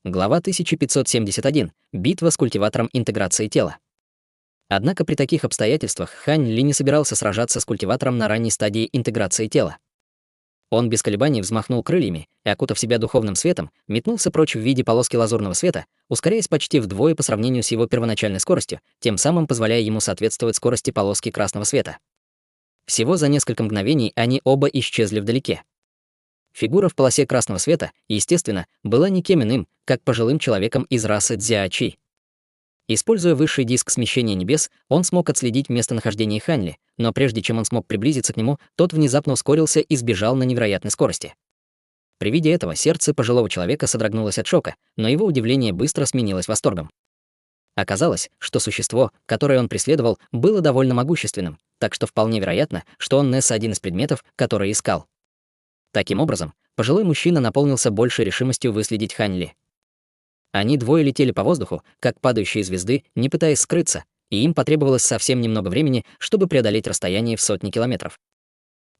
Глава 1571. Битва с культиватором интеграции тела. Однако при таких обстоятельствах Хань Ли не собирался сражаться с культиватором на ранней стадии интеграции тела. Он без колебаний взмахнул крыльями и, окутав себя духовным светом, метнулся прочь в виде полоски лазурного света, ускоряясь почти вдвое по сравнению с его первоначальной скоростью, тем самым позволяя ему соответствовать скорости полоски красного света. Всего за несколько мгновений они оба исчезли вдалеке. Фигура в полосе красного света, естественно, была никем иным, как пожилым человеком из расы Цзяочи. Используя высший диск смещения небес, он смог отследить местонахождение Хань Ли, но прежде чем он смог приблизиться к нему, тот внезапно ускорился и сбежал на невероятной скорости. При виде этого сердце пожилого человека содрогнулось от шока, но его удивление быстро сменилось восторгом. Оказалось, что существо, которое он преследовал, было довольно могущественным, так что вполне вероятно, что он нес один из предметов, которые искал. Таким образом, пожилой мужчина наполнился большей решимостью выследить Хань Ли. Они двое летели по воздуху, как падающие звезды, не пытаясь скрыться, и им потребовалось совсем немного времени, чтобы преодолеть расстояние в сотни километров.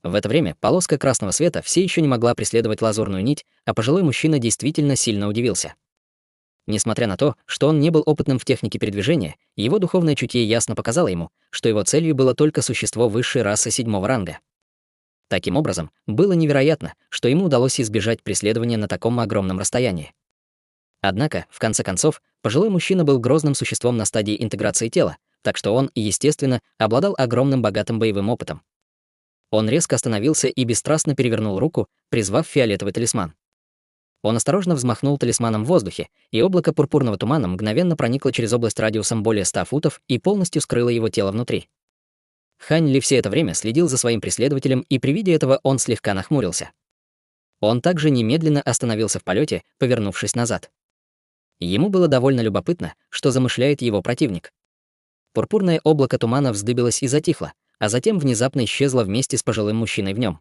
В это время полоска красного света все еще не могла преследовать лазурную нить, а пожилой мужчина действительно сильно удивился. Несмотря на то, что он не был опытным в технике передвижения, его духовное чутье ясно показало ему, что его целью было только существо высшей расы 7-го ранга. Таким образом, было невероятно, что ему удалось избежать преследования на таком огромном расстоянии. Однако, в конце концов, пожилой мужчина был грозным существом на стадии интеграции тела, так что он, естественно, обладал огромным богатым боевым опытом. Он резко остановился и бесстрастно перевернул руку, призвав фиолетовый талисман. Он осторожно взмахнул талисманом в воздухе, и облако пурпурного тумана мгновенно проникло через область радиусом более 100 футов и полностью скрыло его тело внутри. Хань Ли все это время следил за своим преследователем, и при виде этого он слегка нахмурился. Он также немедленно остановился в полете, повернувшись назад. Ему было довольно любопытно, что замышляет его противник. Пурпурное облако тумана вздыбилось и затихло, а затем внезапно исчезло вместе с пожилым мужчиной в нем.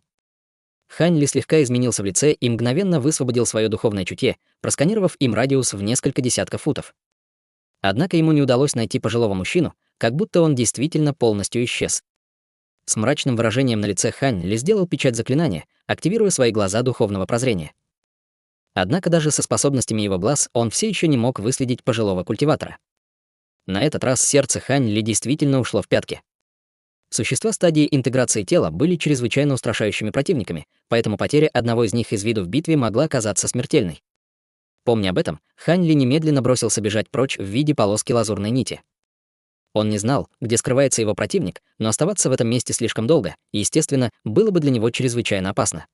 Хань Ли слегка изменился в лице и мгновенно высвободил свое духовное чутье, просканировав им радиус в несколько десятков футов. Однако ему не удалось найти пожилого мужчину, как будто он действительно полностью исчез. С мрачным выражением на лице Хань Ли сделал печать заклинания, активируя свои глаза духовного прозрения. Однако даже со способностями его глаз он все еще не мог выследить пожилого культиватора. На этот раз сердце Хань Ли действительно ушло в пятки. Существа стадии интеграции тела были чрезвычайно устрашающими противниками, поэтому потеря одного из них из виду в битве могла оказаться смертельной. Помня об этом, Хань Ли немедленно бросился бежать прочь в виде полоски лазурной нити. Он не знал, где скрывается его противник, но оставаться в этом месте слишком долго, естественно, было бы для него чрезвычайно опасно.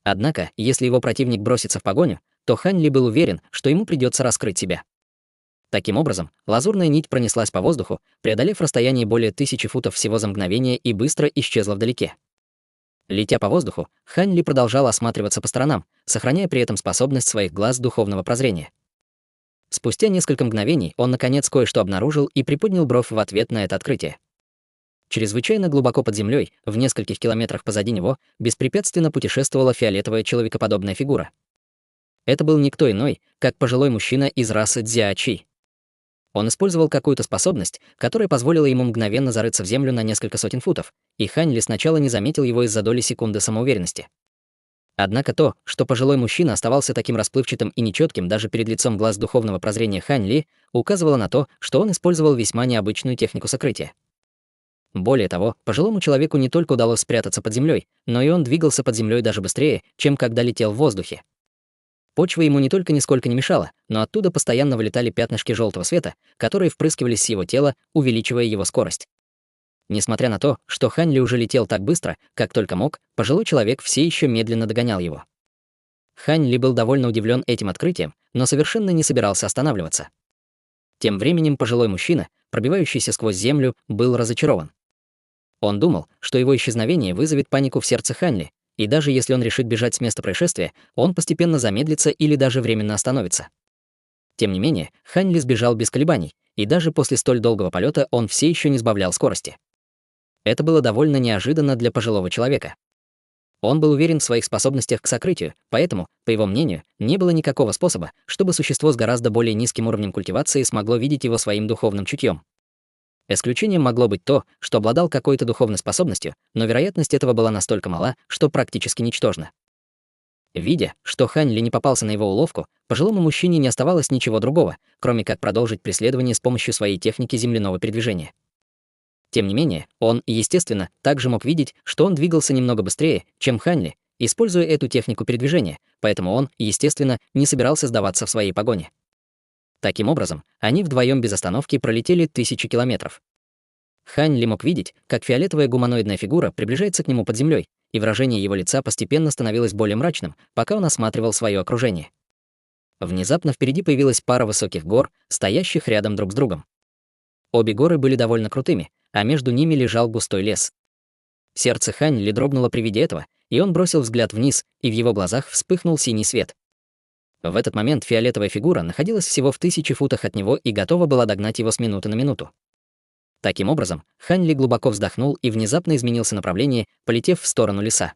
Однако, если его противник бросится в погоню, то Хань Ли был уверен, что ему придется раскрыть себя. Таким образом, лазурная нить пронеслась по воздуху, преодолев расстояние более 1000 футов всего за мгновение и быстро исчезла вдалеке. Летя по воздуху, Хань Ли продолжал осматриваться по сторонам, сохраняя при этом способность своих глаз духовного прозрения. Спустя несколько мгновений он, наконец, кое-что обнаружил и приподнял бровь в ответ на это открытие. Чрезвычайно глубоко под землей, в нескольких километрах позади него, беспрепятственно путешествовала фиолетовая человекоподобная фигура. Это был никто иной, как пожилой мужчина из расы Цзяочи. Он использовал какую-то способность, которая позволила ему мгновенно зарыться в землю на несколько сотен футов, и Хань Ли сначала не заметил его из-за доли секунды самоуверенности. Однако то, что пожилой мужчина оставался таким расплывчатым и нечетким даже перед лицом глаз духовного прозрения Хань Ли, указывало на то, что он использовал весьма необычную технику сокрытия. Более того, пожилому человеку не только удалось спрятаться под землей, но и он двигался под землей даже быстрее, чем когда летел в воздухе. Почва ему не только нисколько не мешала, но оттуда постоянно вылетали пятнышки желтого света, которые впрыскивались с его тела, увеличивая его скорость. Несмотря на то, что Хань Ли уже летел так быстро, как только мог, пожилой человек все еще медленно догонял его. Хань Ли был довольно удивлен этим открытием, но совершенно не собирался останавливаться. Тем временем пожилой мужчина, пробивающийся сквозь землю, был разочарован. Он думал, что его исчезновение вызовет панику в сердце Хань Ли, и даже если он решит бежать с места происшествия, он постепенно замедлится или даже временно остановится. Тем не менее, Хань Ли сбежал без колебаний, и даже после столь долгого полета он все еще не сбавлял скорости. Это было довольно неожиданно для пожилого человека. Он был уверен в своих способностях к сокрытию, поэтому, по его мнению, не было никакого способа, чтобы существо с гораздо более низким уровнем культивации смогло видеть его своим духовным чутьем. Исключением могло быть то, что обладал какой-то духовной способностью, но вероятность этого была настолько мала, что практически ничтожна. Видя, что Хань Ли не попался на его уловку, пожилому мужчине не оставалось ничего другого, кроме как продолжить преследование с помощью своей техники земляного передвижения. Тем не менее, он, естественно, также мог видеть, что он двигался немного быстрее, чем Хань Ли, используя эту технику передвижения, поэтому он, естественно, не собирался сдаваться в своей погоне. Таким образом, они вдвоем без остановки пролетели тысячи километров. Хань Ли мог видеть, как фиолетовая гуманоидная фигура приближается к нему под землей, и выражение его лица постепенно становилось более мрачным, пока он осматривал свое окружение. Внезапно впереди появилась пара высоких гор, стоящих рядом друг с другом. Обе горы были довольно крутыми, а между ними лежал густой лес. Сердце Хань Ли дрогнуло при виде этого, и он бросил взгляд вниз, и в его глазах вспыхнул синий свет. В этот момент фиолетовая фигура находилась всего в 1000 футах от него и готова была догнать его с минуты на минуту. Таким образом, Хань Ли глубоко вздохнул и внезапно изменился направление, полетев в сторону леса.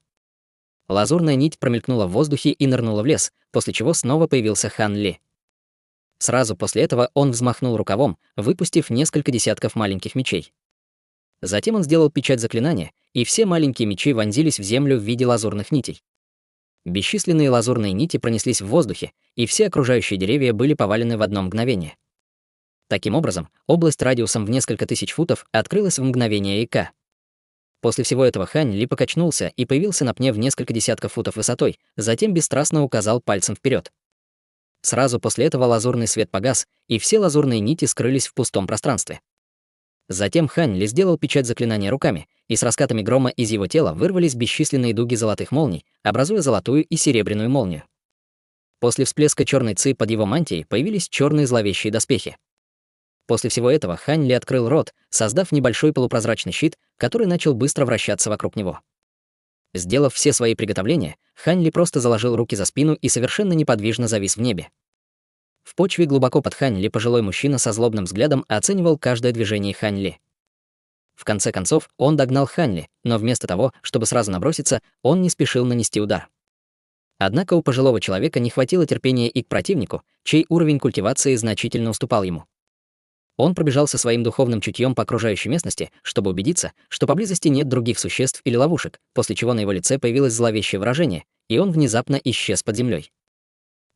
Лазурная нить промелькнула в воздухе и нырнула в лес, после чего снова появился Хань Ли. Сразу после этого он взмахнул рукавом, выпустив несколько десятков маленьких мечей. Затем он сделал печать заклинания, и все маленькие мечи вонзились в землю в виде лазурных нитей. Бесчисленные лазурные нити пронеслись в воздухе, и все окружающие деревья были повалены в одно мгновение. Таким образом, область радиусом в несколько тысяч футов открылась в мгновение ока. После всего этого Хань Ли покачнулся и появился на пне в несколько десятков футов высотой, затем бесстрастно указал пальцем вперед. Сразу после этого лазурный свет погас, и все лазурные нити скрылись в пустом пространстве. Затем Хань Ли сделал печать заклинания руками, и с раскатами грома из его тела вырвались бесчисленные дуги золотых молний, образуя золотую и серебряную молнию. После всплеска черной ци под его мантией появились черные зловещие доспехи. После всего этого Хань Ли открыл рот, создав небольшой полупрозрачный щит, который начал быстро вращаться вокруг него. Сделав все свои приготовления, Хань Ли просто заложил руки за спину и совершенно неподвижно завис в небе. В почве глубоко под Хань Ли пожилой мужчина со злобным взглядом оценивал каждое движение Хань Ли. В конце концов, он догнал Хань Ли, но вместо того, чтобы сразу наброситься, он не спешил нанести удар. Однако у пожилого человека не хватило терпения и к противнику, чей уровень культивации значительно уступал ему. Он пробежался своим духовным чутьем по окружающей местности, чтобы убедиться, что поблизости нет других существ или ловушек, после чего на его лице появилось зловещее выражение, и он внезапно исчез под землей.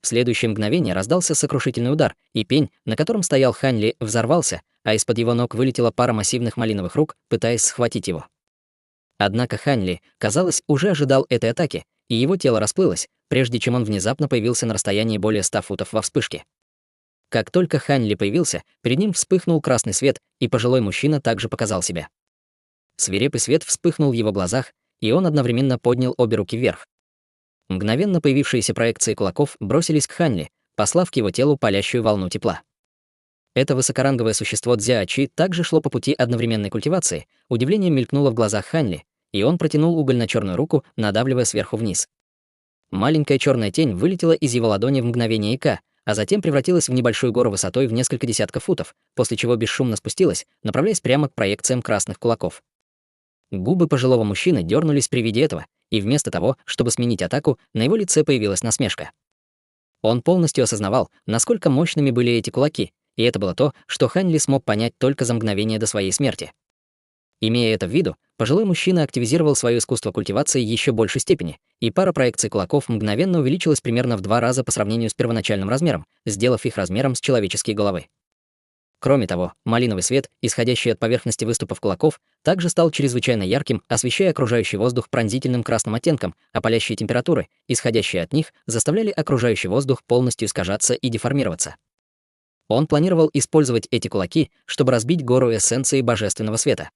В следующее мгновение раздался сокрушительный удар, и пень, на котором стоял Хань Ли, взорвался, а из-под его ног вылетела пара массивных малиновых рук, пытаясь схватить его. Однако Хань Ли, казалось, уже ожидал этой атаки, и его тело расплылось, прежде чем он внезапно появился на расстоянии более 100 футов во вспышке. Как только Хань Ли появился, перед ним вспыхнул красный свет, и пожилой мужчина также показал себя. Свирепый свет вспыхнул в его глазах, и он одновременно поднял обе руки вверх. Мгновенно появившиеся проекции кулаков бросились к Хань Ли, послав к его телу палящую волну тепла. Это высокоранговое существо Дзя-Чи также шло по пути одновременной культивации, удивление мелькнуло в глазах Хань Ли, и он протянул угольно-черную руку, надавливая сверху вниз. Маленькая черная тень вылетела из его ладони в мгновение ока, а затем превратилась в небольшую гору высотой в несколько десятков футов, после чего бесшумно спустилась, направляясь прямо к проекциям красных кулаков. Губы пожилого мужчины дернулись при виде этого, и вместо того, чтобы сменить атаку, на его лице появилась насмешка. Он полностью осознавал, насколько мощными были эти кулаки, и это было то, что Хань Ли смог понять только за мгновение до своей смерти. Имея это в виду, пожилой мужчина активизировал свое искусство культивации еще большей степени, и пара проекций кулаков мгновенно увеличилась примерно в 2 раза по сравнению с первоначальным размером, сделав их размером с человеческие головы. Кроме того, малиновый свет, исходящий от поверхности выступов кулаков, также стал чрезвычайно ярким, освещая окружающий воздух пронзительным красным оттенком, а палящие температуры, исходящие от них, заставляли окружающий воздух полностью искажаться и деформироваться. Он планировал использовать эти кулаки, чтобы разбить гору эссенции божественного света.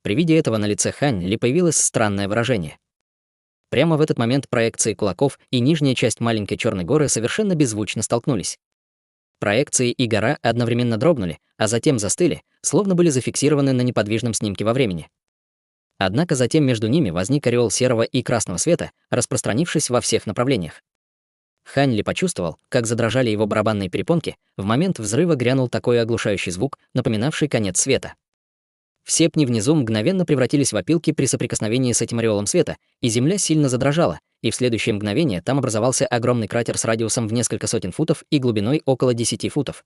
При виде этого на лице Хань Ли появилось странное выражение. Прямо в этот момент проекции кулаков и нижняя часть маленькой черной горы совершенно беззвучно столкнулись. Проекции и гора одновременно дрогнули, а затем застыли, словно были зафиксированы на неподвижном снимке во времени. Однако затем между ними возник ореол серого и красного света, распространившись во всех направлениях. Хань Ли почувствовал, как задрожали его барабанные перепонки, в момент взрыва грянул такой оглушающий звук, напоминавший конец света. Все пни внизу мгновенно превратились в опилки при соприкосновении с этим ореолом света, и земля сильно задрожала, и в следующее мгновение там образовался огромный кратер с радиусом в несколько сотен футов и глубиной около 10 футов.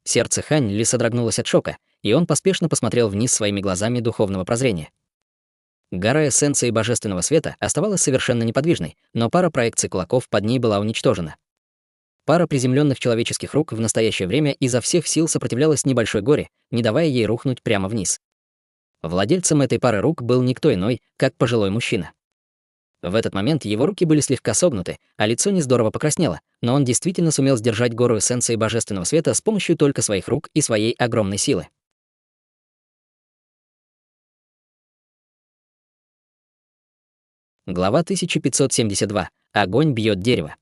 Сердце Хань Ли содрогнулось от шока, и он поспешно посмотрел вниз своими глазами духовного прозрения. Гора эссенции божественного света оставалась совершенно неподвижной, но пара проекций кулаков под ней была уничтожена. Пара приземленных человеческих рук в настоящее время изо всех сил сопротивлялась небольшой горе, не давая ей рухнуть прямо вниз. Владельцем этой пары рук был никто иной, как пожилой мужчина. В этот момент его руки были слегка согнуты, а лицо не здорово покраснело, но он действительно сумел сдержать гору эссенции божественного света с помощью только своих рук и своей огромной силы. Глава 1572. Огонь бьет дерево.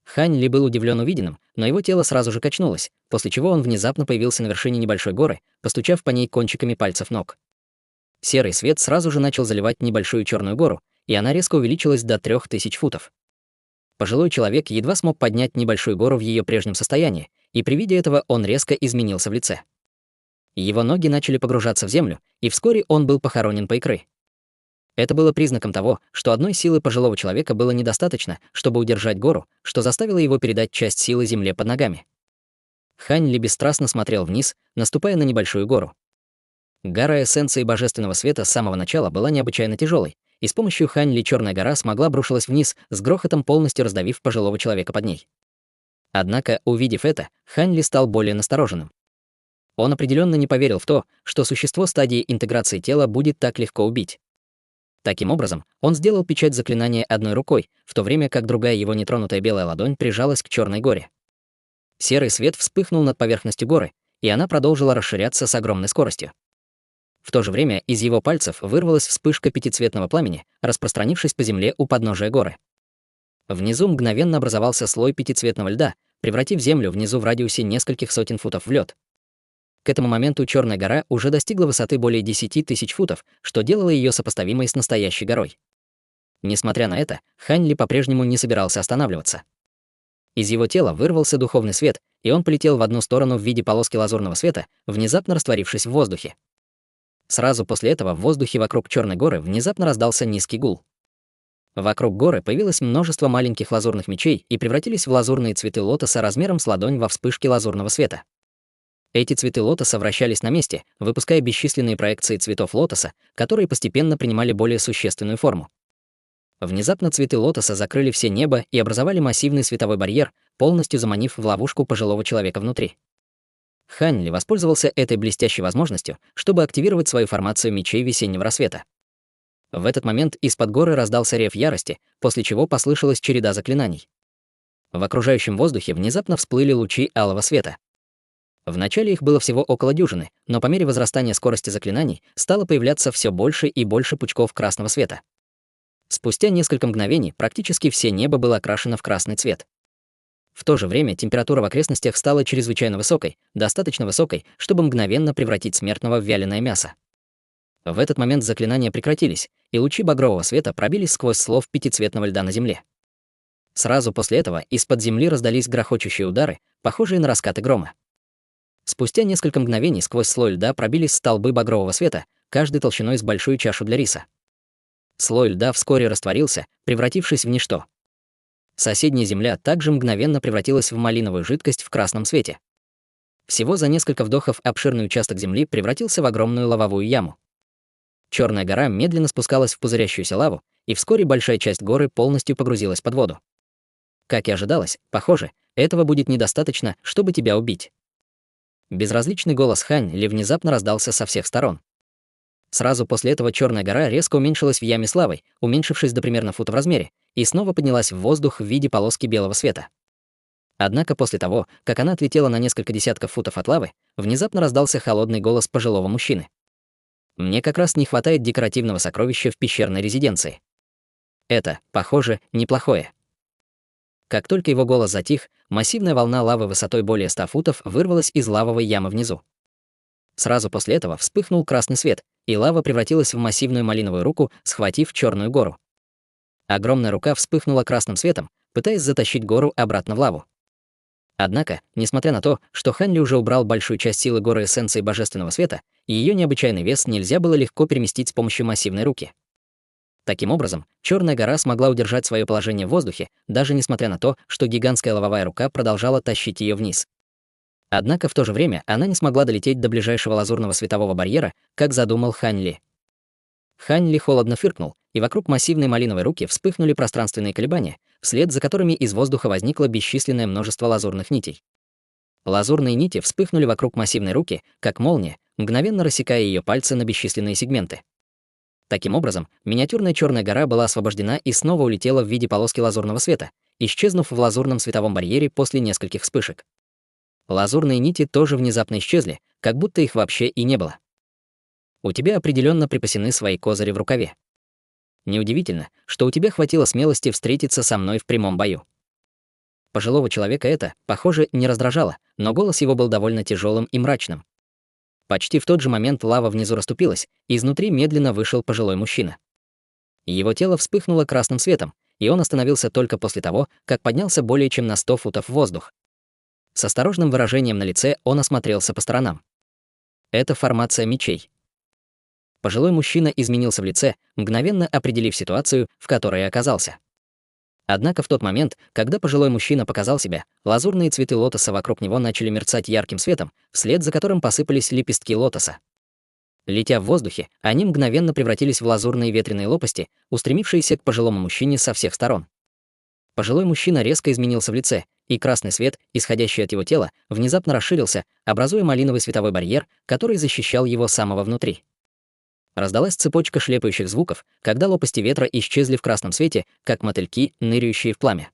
Хань Ли был удивлен увиденным, но его тело сразу же качнулось, после чего он внезапно появился на вершине небольшой горы, постучав по ней кончиками пальцев ног. Серый свет сразу же начал заливать небольшую черную гору, и она резко увеличилась до 3000 футов. Пожилой человек едва смог поднять небольшую гору в ее прежнем состоянии, и при виде этого он резко изменился в лице. Его ноги начали погружаться в землю, и вскоре он был похоронен по икры. Это было признаком того, что одной силы пожилого человека было недостаточно, чтобы удержать гору, что заставило его передать часть силы земле под ногами. Хань Ли бесстрастно смотрел вниз, наступая на небольшую гору. Гора эссенции божественного света с самого начала была необычайно тяжелой, и с помощью Хань Ли черная гора смогла обрушилась вниз, с грохотом полностью раздавив пожилого человека под ней. Однако, увидев это, Хань Ли стал более настороженным. Он определенно не поверил в то, что существо стадии интеграции тела будет так легко убить. Таким образом, он сделал печать заклинания одной рукой, в то время как другая его нетронутая белая ладонь прижалась к черной горе. Серый свет вспыхнул над поверхностью горы, и она продолжила расширяться с огромной скоростью. В то же время из его пальцев вырвалась вспышка пятицветного пламени, распространившись по земле у подножия горы. Внизу мгновенно образовался слой пятицветного льда, превратив землю внизу в радиусе нескольких сотен футов в лед. К этому моменту Черная гора уже достигла высоты более 10 тысяч футов, что делало ее сопоставимой с настоящей горой. Несмотря на это, Хань Ли по-прежнему не собирался останавливаться. Из его тела вырвался духовный свет, и он полетел в одну сторону в виде полоски лазурного света, внезапно растворившись в воздухе. Сразу после этого в воздухе вокруг Черной горы внезапно раздался низкий гул. Вокруг горы появилось множество маленьких лазурных мечей и превратились в лазурные цветы лотоса размером с ладонь во вспышке лазурного света. Эти цветы лотоса вращались на месте, выпуская бесчисленные проекции цветов лотоса, которые постепенно принимали более существенную форму. Внезапно цветы лотоса закрыли все небо и образовали массивный световой барьер, полностью заманив в ловушку пожилого человека внутри. Хань Ли воспользовался этой блестящей возможностью, чтобы активировать свою формацию мечей весеннего рассвета. В этот момент из-под горы раздался рев ярости, после чего послышалась череда заклинаний. В окружающем воздухе внезапно всплыли лучи алого света. Вначале их было всего около дюжины, но по мере возрастания скорости заклинаний стало появляться все больше и больше пучков красного света. Спустя несколько мгновений практически все небо было окрашено в красный цвет. В то же время температура в окрестностях стала чрезвычайно высокой, достаточно высокой, чтобы мгновенно превратить смертного в вяленое мясо. В этот момент заклинания прекратились, и лучи багрового света пробились сквозь слов пятицветного льда на земле. Сразу после этого из-под земли раздались грохочущие удары, похожие на раскаты грома. Спустя несколько мгновений сквозь слой льда пробились столбы багрового света, каждый толщиной с большую чашу для риса. Слой льда вскоре растворился, превратившись в ничто. Соседняя земля также мгновенно превратилась в малиновую жидкость в красном свете. Всего за несколько вдохов обширный участок земли превратился в огромную лавовую яму. Черная гора медленно спускалась в пузырящуюся лаву, и вскоре большая часть горы полностью погрузилась под воду. Как и ожидалось, похоже, этого будет недостаточно, чтобы тебя убить. Безразличный голос Хань Ли внезапно раздался со всех сторон. Сразу после этого Черная гора резко уменьшилась в яме с лавой, уменьшившись до примерно фута в размере, и снова поднялась в воздух в виде полоски белого света. Однако после того, как она отлетела на несколько десятков футов от лавы, внезапно раздался холодный голос пожилого мужчины. «Мне как раз не хватает декоративного сокровища в пещерной резиденции. Это, похоже, неплохое». Как только его голос затих, массивная волна лавы высотой более 100 футов вырвалась из лавовой ямы внизу. Сразу после этого вспыхнул красный свет, и лава превратилась в массивную малиновую руку, схватив Черную гору. Огромная рука вспыхнула красным светом, пытаясь затащить гору обратно в лаву. Однако, несмотря на то, что Хань Ли уже убрал большую часть силы горы эссенции божественного света, ее необычайный вес нельзя было легко переместить с помощью массивной руки. Таким образом, Черная гора смогла удержать свое положение в воздухе, даже несмотря на то, что гигантская лавовая рука продолжала тащить ее вниз. Однако в то же время она не смогла долететь до ближайшего лазурного светового барьера, как задумал Хань Ли. Хань Ли холодно фыркнул, и вокруг массивной малиновой руки вспыхнули пространственные колебания, вслед за которыми из воздуха возникло бесчисленное множество лазурных нитей. Лазурные нити вспыхнули вокруг массивной руки, как молния, мгновенно рассекая ее пальцы на бесчисленные сегменты. Таким образом, миниатюрная черная гора была освобождена и снова улетела в виде полоски лазурного света, исчезнув в лазурном световом барьере после нескольких вспышек. Лазурные нити тоже внезапно исчезли, как будто их вообще и не было. У тебя определенно припасены свои козыри в рукаве. Неудивительно, что у тебя хватило смелости встретиться со мной в прямом бою. Пожилого человека это, похоже, не раздражало, но голос его был довольно тяжелым и мрачным. Почти в тот же момент лава внизу расступилась, и изнутри медленно вышел пожилой мужчина. Его тело вспыхнуло красным светом, и он остановился только после того, как поднялся более чем на 100 футов в воздух. С осторожным выражением на лице он осмотрелся по сторонам. Это формация мечей. Пожилой мужчина изменился в лице, мгновенно определив ситуацию, в которой оказался. Однако в тот момент, когда пожилой мужчина показал себя, лазурные цветы лотоса вокруг него начали мерцать ярким светом, вслед за которым посыпались лепестки лотоса. Летя в воздухе, они мгновенно превратились в лазурные ветреные лопасти, устремившиеся к пожилому мужчине со всех сторон. Пожилой мужчина резко изменился в лице, и красный свет, исходящий от его тела, внезапно расширился, образуя малиновый световой барьер, который защищал его с самого внутри. Раздалась цепочка шлепающих звуков, когда лопасти ветра исчезли в красном свете, как мотыльки, ныряющие в пламя.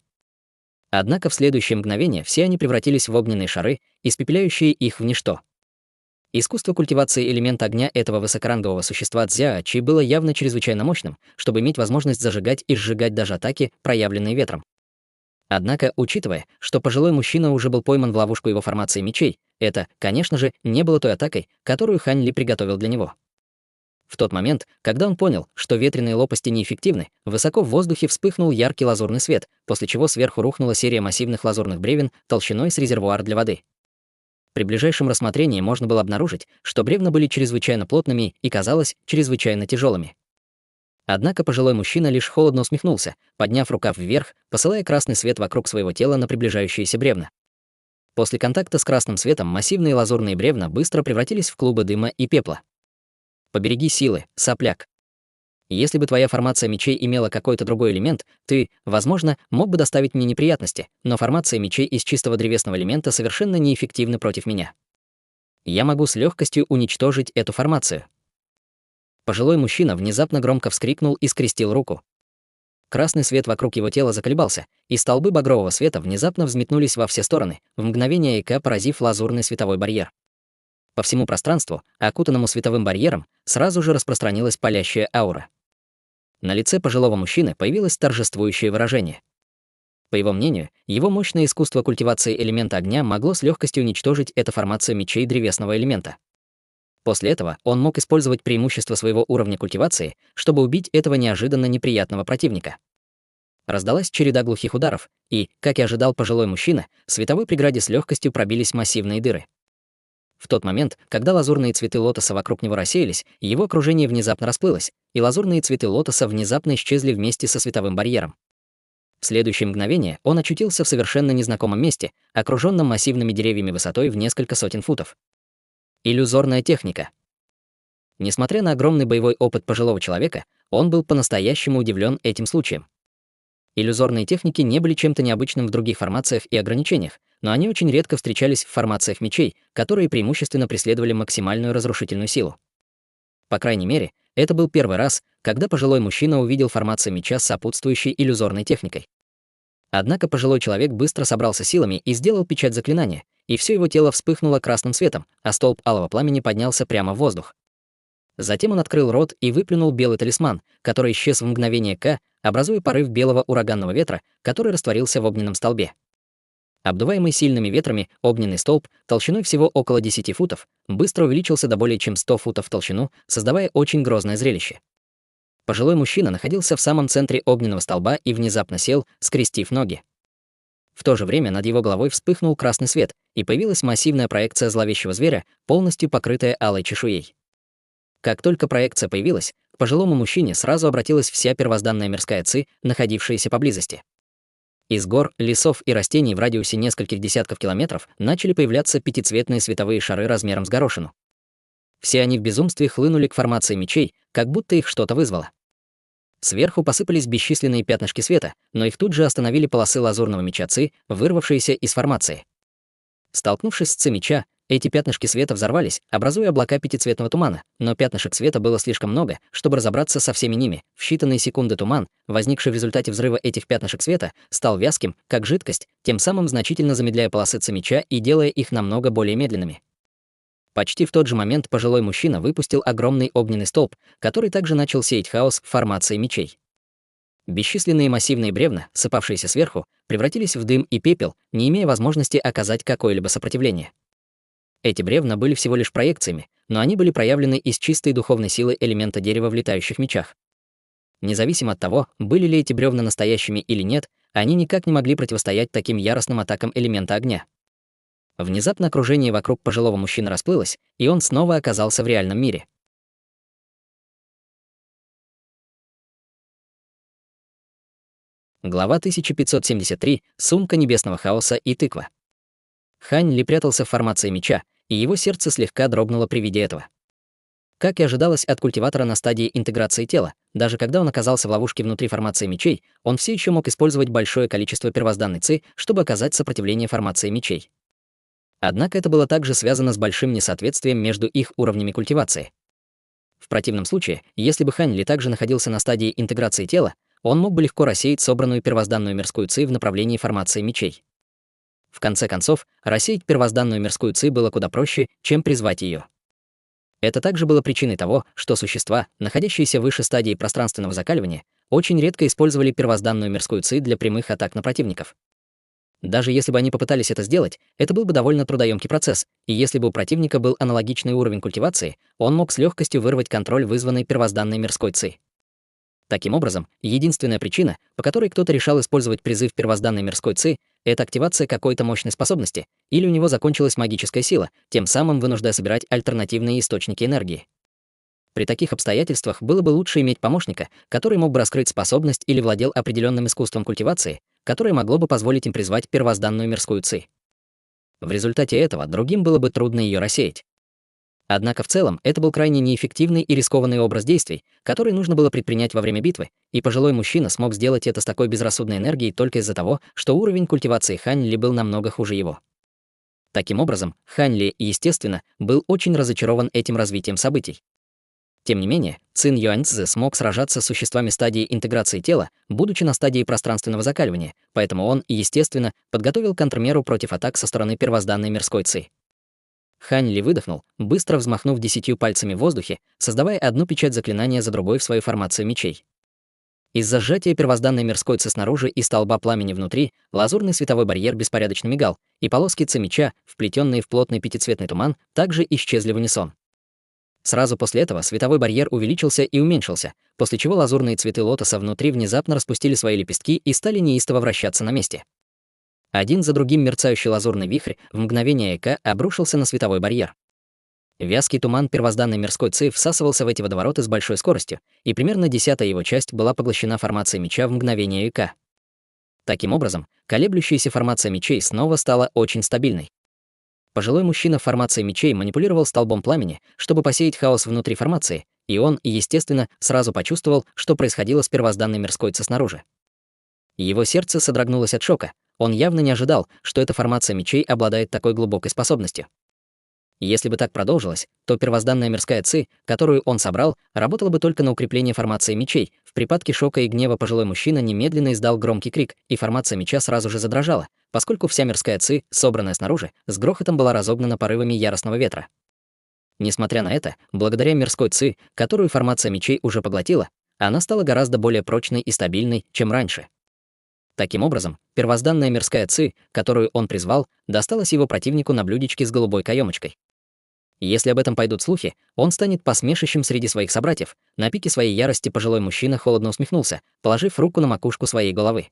Однако в следующее мгновение все они превратились в огненные шары, испепеляющие их в ничто. Искусство культивации элемента огня этого высокорангового существа Цзяочи было явно чрезвычайно мощным, чтобы иметь возможность зажигать и сжигать даже атаки, проявленные ветром. Однако, учитывая, что пожилой мужчина уже был пойман в ловушку его формации мечей, это, конечно же, не было той атакой, которую Хань Ли приготовил для него. В тот момент, когда он понял, что ветреные лопасти неэффективны, высоко в воздухе вспыхнул яркий лазурный свет, после чего сверху рухнула серия массивных лазурных бревен толщиной с резервуар для воды. При ближайшем рассмотрении можно было обнаружить, что бревна были чрезвычайно плотными и, казалось, чрезвычайно тяжелыми. Однако пожилой мужчина лишь холодно усмехнулся, подняв рукав вверх, посылая красный свет вокруг своего тела на приближающиеся бревна. После контакта с красным светом массивные лазурные бревна быстро превратились в клубы дыма и пепла. Побереги силы, сопляк. Если бы твоя формация мечей имела какой-то другой элемент, ты, возможно, мог бы доставить мне неприятности, но формация мечей из чистого древесного элемента совершенно неэффективна против меня. Я могу с легкостью уничтожить эту формацию. Пожилой мужчина внезапно громко вскрикнул и скрестил руку. Красный свет вокруг его тела заколебался, и столбы багрового света внезапно взметнулись во все стороны, в мгновение ока поразив лазурный световой барьер. По всему пространству, окутанному световым барьером, сразу же распространилась палящая аура. На лице пожилого мужчины появилось торжествующее выражение. По его мнению, его мощное искусство культивации элемента огня могло с легкостью уничтожить эту формацию мечей древесного элемента. После этого он мог использовать преимущество своего уровня культивации, чтобы убить этого неожиданно неприятного противника. Раздалась череда глухих ударов, и, как и ожидал пожилой мужчина, в световой преграде с легкостью пробились массивные дыры. В тот момент, когда лазурные цветы лотоса вокруг него рассеялись, его окружение внезапно расплылось, и лазурные цветы лотоса внезапно исчезли вместе со световым барьером. В следующее мгновение он очутился в совершенно незнакомом месте, окружённом массивными деревьями высотой в несколько сотен футов. Иллюзорная техника. Несмотря на огромный боевой опыт пожилого человека, он был по-настоящему удивлен этим случаем. Иллюзорные техники не были чем-то необычным в других формациях и ограничениях, но они очень редко встречались в формациях мечей, которые преимущественно преследовали максимальную разрушительную силу. По крайней мере, это был первый раз, когда пожилой мужчина увидел формацию меча с сопутствующей иллюзорной техникой. Однако пожилой человек быстро собрался силами и сделал печать заклинания, и все его тело вспыхнуло красным светом, а столб алого пламени поднялся прямо в воздух. Затем он открыл рот и выплюнул белый талисман, который исчез в мгновение ока, образуя порыв белого ураганного ветра, который растворился в огненном столбе. Обдуваемый сильными ветрами, огненный столб, толщиной всего около 10 футов, быстро увеличился до более чем 100 футов в толщину, создавая очень грозное зрелище. Пожилой мужчина находился в самом центре огненного столба и внезапно сел, скрестив ноги. В то же время над его головой вспыхнул красный свет, и появилась массивная проекция зловещего зверя, полностью покрытая алой чешуей. Как только проекция появилась, к пожилому мужчине сразу обратилась вся первозданная мирская ци, находившаяся поблизости. Из гор, лесов и растений в радиусе нескольких десятков километров начали появляться пятицветные световые шары размером с горошину. Все они в безумстве хлынули к формации мечей, как будто их что-то вызвало. Сверху посыпались бесчисленные пятнышки света, но их тут же остановили полосы лазурного меча Ци, вырвавшиеся из формации. Столкнувшись с Ци меча, эти пятнышки света взорвались, образуя облака пятицветного тумана, но пятнышек света было слишком много, чтобы разобраться со всеми ними. В считанные секунды туман, возникший в результате взрыва этих пятнышек света, стал вязким, как жидкость, тем самым значительно замедляя полосы Ци меча и делая их намного более медленными. Почти в тот же момент пожилой мужчина выпустил огромный огненный столб, который также начал сеять хаос в формации мечей. Бесчисленные массивные бревна, сыпавшиеся сверху, превратились в дым и пепел, не имея возможности оказать какое-либо сопротивление. Эти бревна были всего лишь проекциями, но они были проявлены из чистой духовной силы элемента дерева в летающих мечах. Независимо от того, были ли эти бревна настоящими или нет, они никак не могли противостоять таким яростным атакам элемента огня. Внезапно окружение вокруг пожилого мужчины расплылось, и он снова оказался в реальном мире. Глава 1573. Сумка небесного хаоса и тыква. Хань Ли прятался в формации меча, и его сердце слегка дрогнуло при виде этого. Как и ожидалось от культиватора на стадии интеграции тела, даже когда он оказался в ловушке внутри формации мечей, он все еще мог использовать большое количество первозданной ци, чтобы оказать сопротивление формации мечей. Однако это было также связано с большим несоответствием между их уровнями культивации. В противном случае, если бы Хань Ли также находился на стадии интеграции тела, он мог бы легко рассеять собранную первозданную мирскую ци в направлении формации мечей. В конце концов, рассеять первозданную мирскую ци было куда проще, чем призвать ее. Это также было причиной того, что существа, находящиеся выше стадии пространственного закаливания, очень редко использовали первозданную мирскую ци для прямых атак на противников. Даже если бы они попытались это сделать, это был бы довольно трудоемкий процесс, и если бы у противника был аналогичный уровень культивации, он мог с легкостью вырвать контроль вызванной первозданной мирской ци. Таким образом, единственная причина, по которой кто-то решал использовать призыв первозданной мирской ци, это активация какой-то мощной способности, или у него закончилась магическая сила, тем самым вынуждая собирать альтернативные источники энергии. При таких обстоятельствах было бы лучше иметь помощника, который мог бы раскрыть способность или владел определенным искусством культивации, которое могло бы позволить им призвать первозданную мирскую ци. В результате этого другим было бы трудно ее рассеять. Однако в целом это был крайне неэффективный и рискованный образ действий, который нужно было предпринять во время битвы, и пожилой мужчина смог сделать это с такой безрассудной энергией только из-за того, что уровень культивации Хань Ли был намного хуже его. Таким образом, Хань Ли, естественно, был очень разочарован этим развитием событий. Тем не менее, Цин Юаньцзы смог сражаться с существами стадии интеграции тела, будучи на стадии пространственного закаливания, поэтому он, естественно, подготовил контрмеру против атак со стороны первозданной мирской ци. Хань Ли выдохнул, быстро взмахнув 10 пальцами в воздухе, создавая одну печать заклинания за другой в свою формацию мечей. Из-за сжатия первозданной мирской ци снаружи и столба пламени внутри, лазурный световой барьер беспорядочно мигал, и полоски ци меча, вплетенные в плотный пятицветный туман, также исчезли в унисон. Сразу после этого световой барьер увеличился и уменьшился, после чего лазурные цветы лотоса внутри внезапно распустили свои лепестки и стали неистово вращаться на месте. Один за другим мерцающий лазурный вихрь в мгновение эка обрушился на световой барьер. Вязкий туман первозданной мирской ци всасывался в эти водовороты с большой скоростью, и примерно 1/10 его часть была поглощена формацией меча в мгновение эка. Таким образом, колеблющаяся формация мечей снова стала очень стабильной. Пожилой мужчина в формации мечей манипулировал столбом пламени, чтобы посеять хаос внутри формации, и он, естественно, сразу почувствовал, что происходило с первозданной мирской ци снаружи. Его сердце содрогнулось от шока. Он явно не ожидал, что эта формация мечей обладает такой глубокой способностью. Если бы так продолжилось, то первозданная мирская ци, которую он собрал, работала бы только на укрепление формации мечей. В припадке шока и гнева пожилой мужчина немедленно издал громкий крик, и формация меча сразу же задрожала, поскольку вся мирская ци, собранная снаружи, с грохотом была разогнана порывами яростного ветра. Несмотря на это, благодаря мирской ци, которую формация мечей уже поглотила, она стала гораздо более прочной и стабильной, чем раньше. Таким образом, первозданная мирская ци, которую он призвал, досталась его противнику на блюдечке с голубой каемочкой. Если об этом пойдут слухи, он станет посмешищем среди своих собратьев. На пике своей ярости пожилой мужчина холодно усмехнулся, положив руку на макушку своей головы.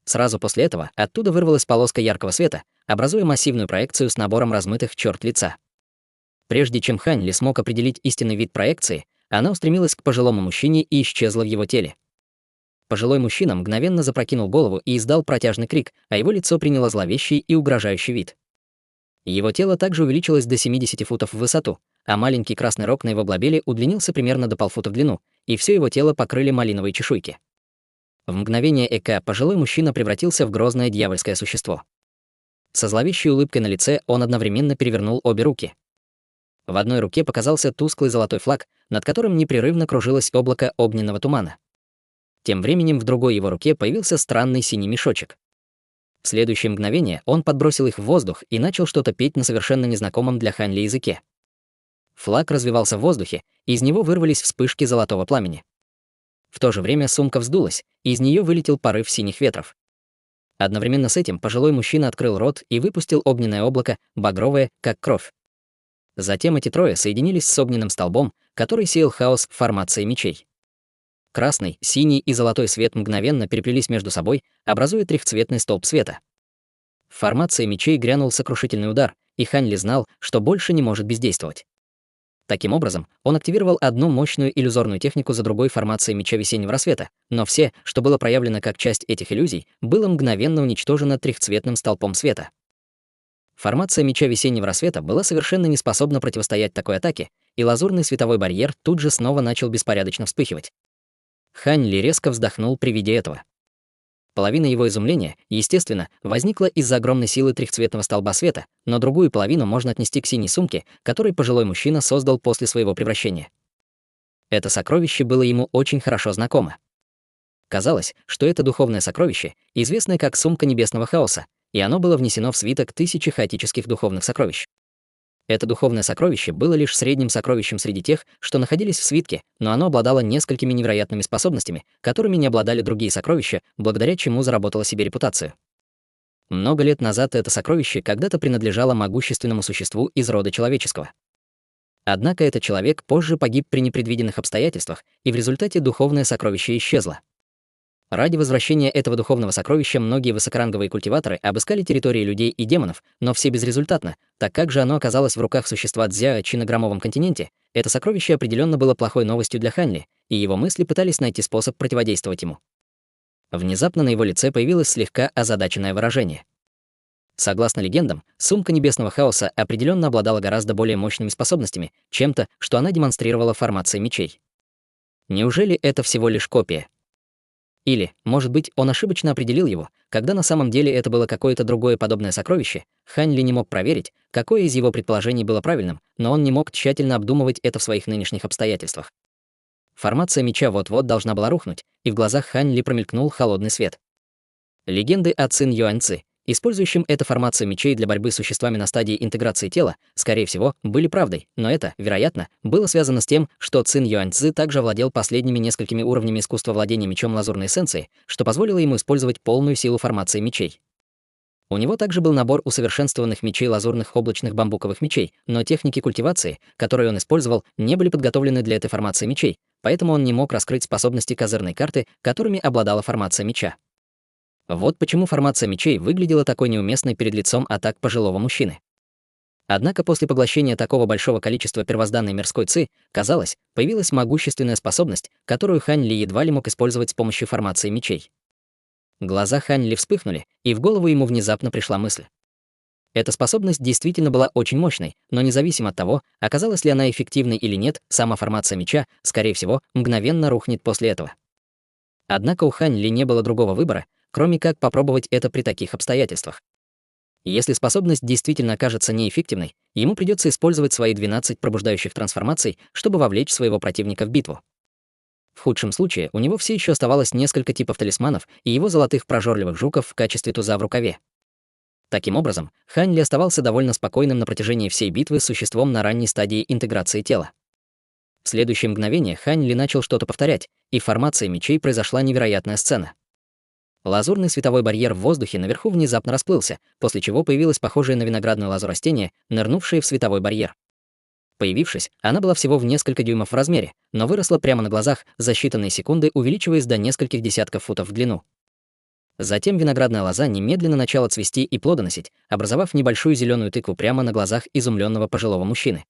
Сразу после этого оттуда вырвалась полоска яркого света, образуя массивную проекцию с набором размытых черт лица. Прежде чем Хань Ли смог определить истинный вид проекции, она устремилась к пожилому мужчине и исчезла в его теле. Пожилой мужчина мгновенно запрокинул голову и издал протяжный крик, а его лицо приняло зловещий и угрожающий вид. Его тело также увеличилось до 70 футов в высоту, а маленький красный рог на его глобеле удлинился примерно до полфута в длину, и все его тело покрыли малиновые чешуйки. В мгновение эка пожилой мужчина превратился в грозное дьявольское существо. Со зловещей улыбкой на лице он одновременно перевернул обе руки. В одной руке показался тусклый золотой флаг, над которым непрерывно кружилось облако огненного тумана. Тем временем в другой его руке появился странный синий мешочек. В следующее мгновение он подбросил их в воздух и начал что-то петь на совершенно незнакомом для Хань Ли языке. Флаг развивался в воздухе, и из него вырвались вспышки золотого пламени. В то же время сумка вздулась, и из нее вылетел порыв синих ветров. Одновременно с этим пожилой мужчина открыл рот и выпустил огненное облако, багровое, как кровь. Затем эти трое соединились с огненным столбом, который сеял хаос в формации мечей. Красный, синий и золотой свет мгновенно переплелись между собой, образуя трехцветный столб света. В формации мечей грянул сокрушительный удар, и Хань Ли знал, что больше не может бездействовать. Таким образом, он активировал одну мощную иллюзорную технику за другой формацией меча весеннего рассвета, но все, что было проявлено как часть этих иллюзий, было мгновенно уничтожено трехцветным столпом света. Формация меча весеннего рассвета была совершенно не способна противостоять такой атаке, и лазурный световой барьер тут же снова начал беспорядочно вспыхивать. Хань Ли резко вздохнул при виде этого. Половина его изумления, естественно, возникла из-за огромной силы трехцветного столба света, но другую половину можно отнести к синей сумке, которую пожилой мужчина создал после своего превращения. Это сокровище было ему очень хорошо знакомо. Казалось, что это духовное сокровище, известное как сумка небесного хаоса, и оно было внесено в свиток тысячи хаотических духовных сокровищ. Это духовное сокровище было лишь средним сокровищем среди тех, что находились в свитке, но оно обладало несколькими невероятными способностями, которыми не обладали другие сокровища, благодаря чему заработало себе репутацию. Много лет назад это сокровище когда-то принадлежало могущественному существу из рода человеческого. Однако этот человек позже погиб при непредвиденных обстоятельствах, и в результате духовное сокровище исчезло. Ради возвращения этого духовного сокровища многие высокоранговые культиваторы обыскали территории людей и демонов, но все безрезультатно, так как же оно оказалось в руках существа Дзяочи на громовом континенте. Это сокровище определенно было плохой новостью для Хань Ли, и его мысли пытались найти способ противодействовать ему. Внезапно на его лице появилось слегка озадаченное выражение. Согласно легендам, сумка небесного хаоса определенно обладала гораздо более мощными способностями, чем-то, что она демонстрировала в формации мечей. Неужели это всего лишь копия? Или, может быть, он ошибочно определил его, когда на самом деле это было какое-то другое подобное сокровище. Хань Ли не мог проверить, какое из его предположений было правильным, но он не мог тщательно обдумывать это в своих нынешних обстоятельствах. Формация меча вот-вот должна была рухнуть, и в глазах Хань Ли промелькнул холодный свет. Легенды о Цин Юаньци, использующим эту формацию мечей для борьбы с существами на стадии интеграции тела, скорее всего, были правдой, но это, вероятно, было связано с тем, что Цин Юаньцзи также владел последними несколькими уровнями искусства владения мечом лазурной эссенции, что позволило ему использовать полную силу формации мечей. У него также был набор усовершенствованных мечей лазурных облачных бамбуковых мечей, но техники культивации, которые он использовал, не были подготовлены для этой формации мечей, поэтому он не мог раскрыть способности козырной карты, которыми обладала формация меча. Вот почему формация мечей выглядела такой неуместной перед лицом атак пожилого мужчины. Однако после поглощения такого большого количества первозданной мирской ци, казалось, появилась могущественная способность, которую Хань Ли едва ли мог использовать с помощью формации мечей. Глаза Хань Ли вспыхнули, и в голову ему внезапно пришла мысль. Эта способность действительно была очень мощной, но независимо от того, оказалась ли она эффективной или нет, сама формация меча, скорее всего, мгновенно рухнет после этого. Однако у Хань Ли не было другого выбора, кроме как попробовать это при таких обстоятельствах. Если способность действительно окажется неэффективной, ему придется использовать свои 12 пробуждающих трансформаций, чтобы вовлечь своего противника в битву. В худшем случае у него все еще оставалось несколько типов талисманов и его золотых прожорливых жуков в качестве туза в рукаве. Таким образом, Хань Ли оставался довольно спокойным на протяжении всей битвы с существом на ранней стадии интеграции тела. В следующее мгновение Хань Ли начал что-то повторять, и в формации мечей произошла невероятная сцена. Лазурный световой барьер в воздухе наверху внезапно расплылся, после чего появилась похожая на виноградную лозу растение, нырнувшее в световой барьер. Появившись, она была всего в несколько дюймов в размере, но выросла прямо на глазах, за считанные секунды увеличиваясь до нескольких десятков футов в длину. Затем виноградная лоза немедленно начала цвести и плодоносить, образовав небольшую зеленую тыкву прямо на глазах изумленного пожилого мужчины.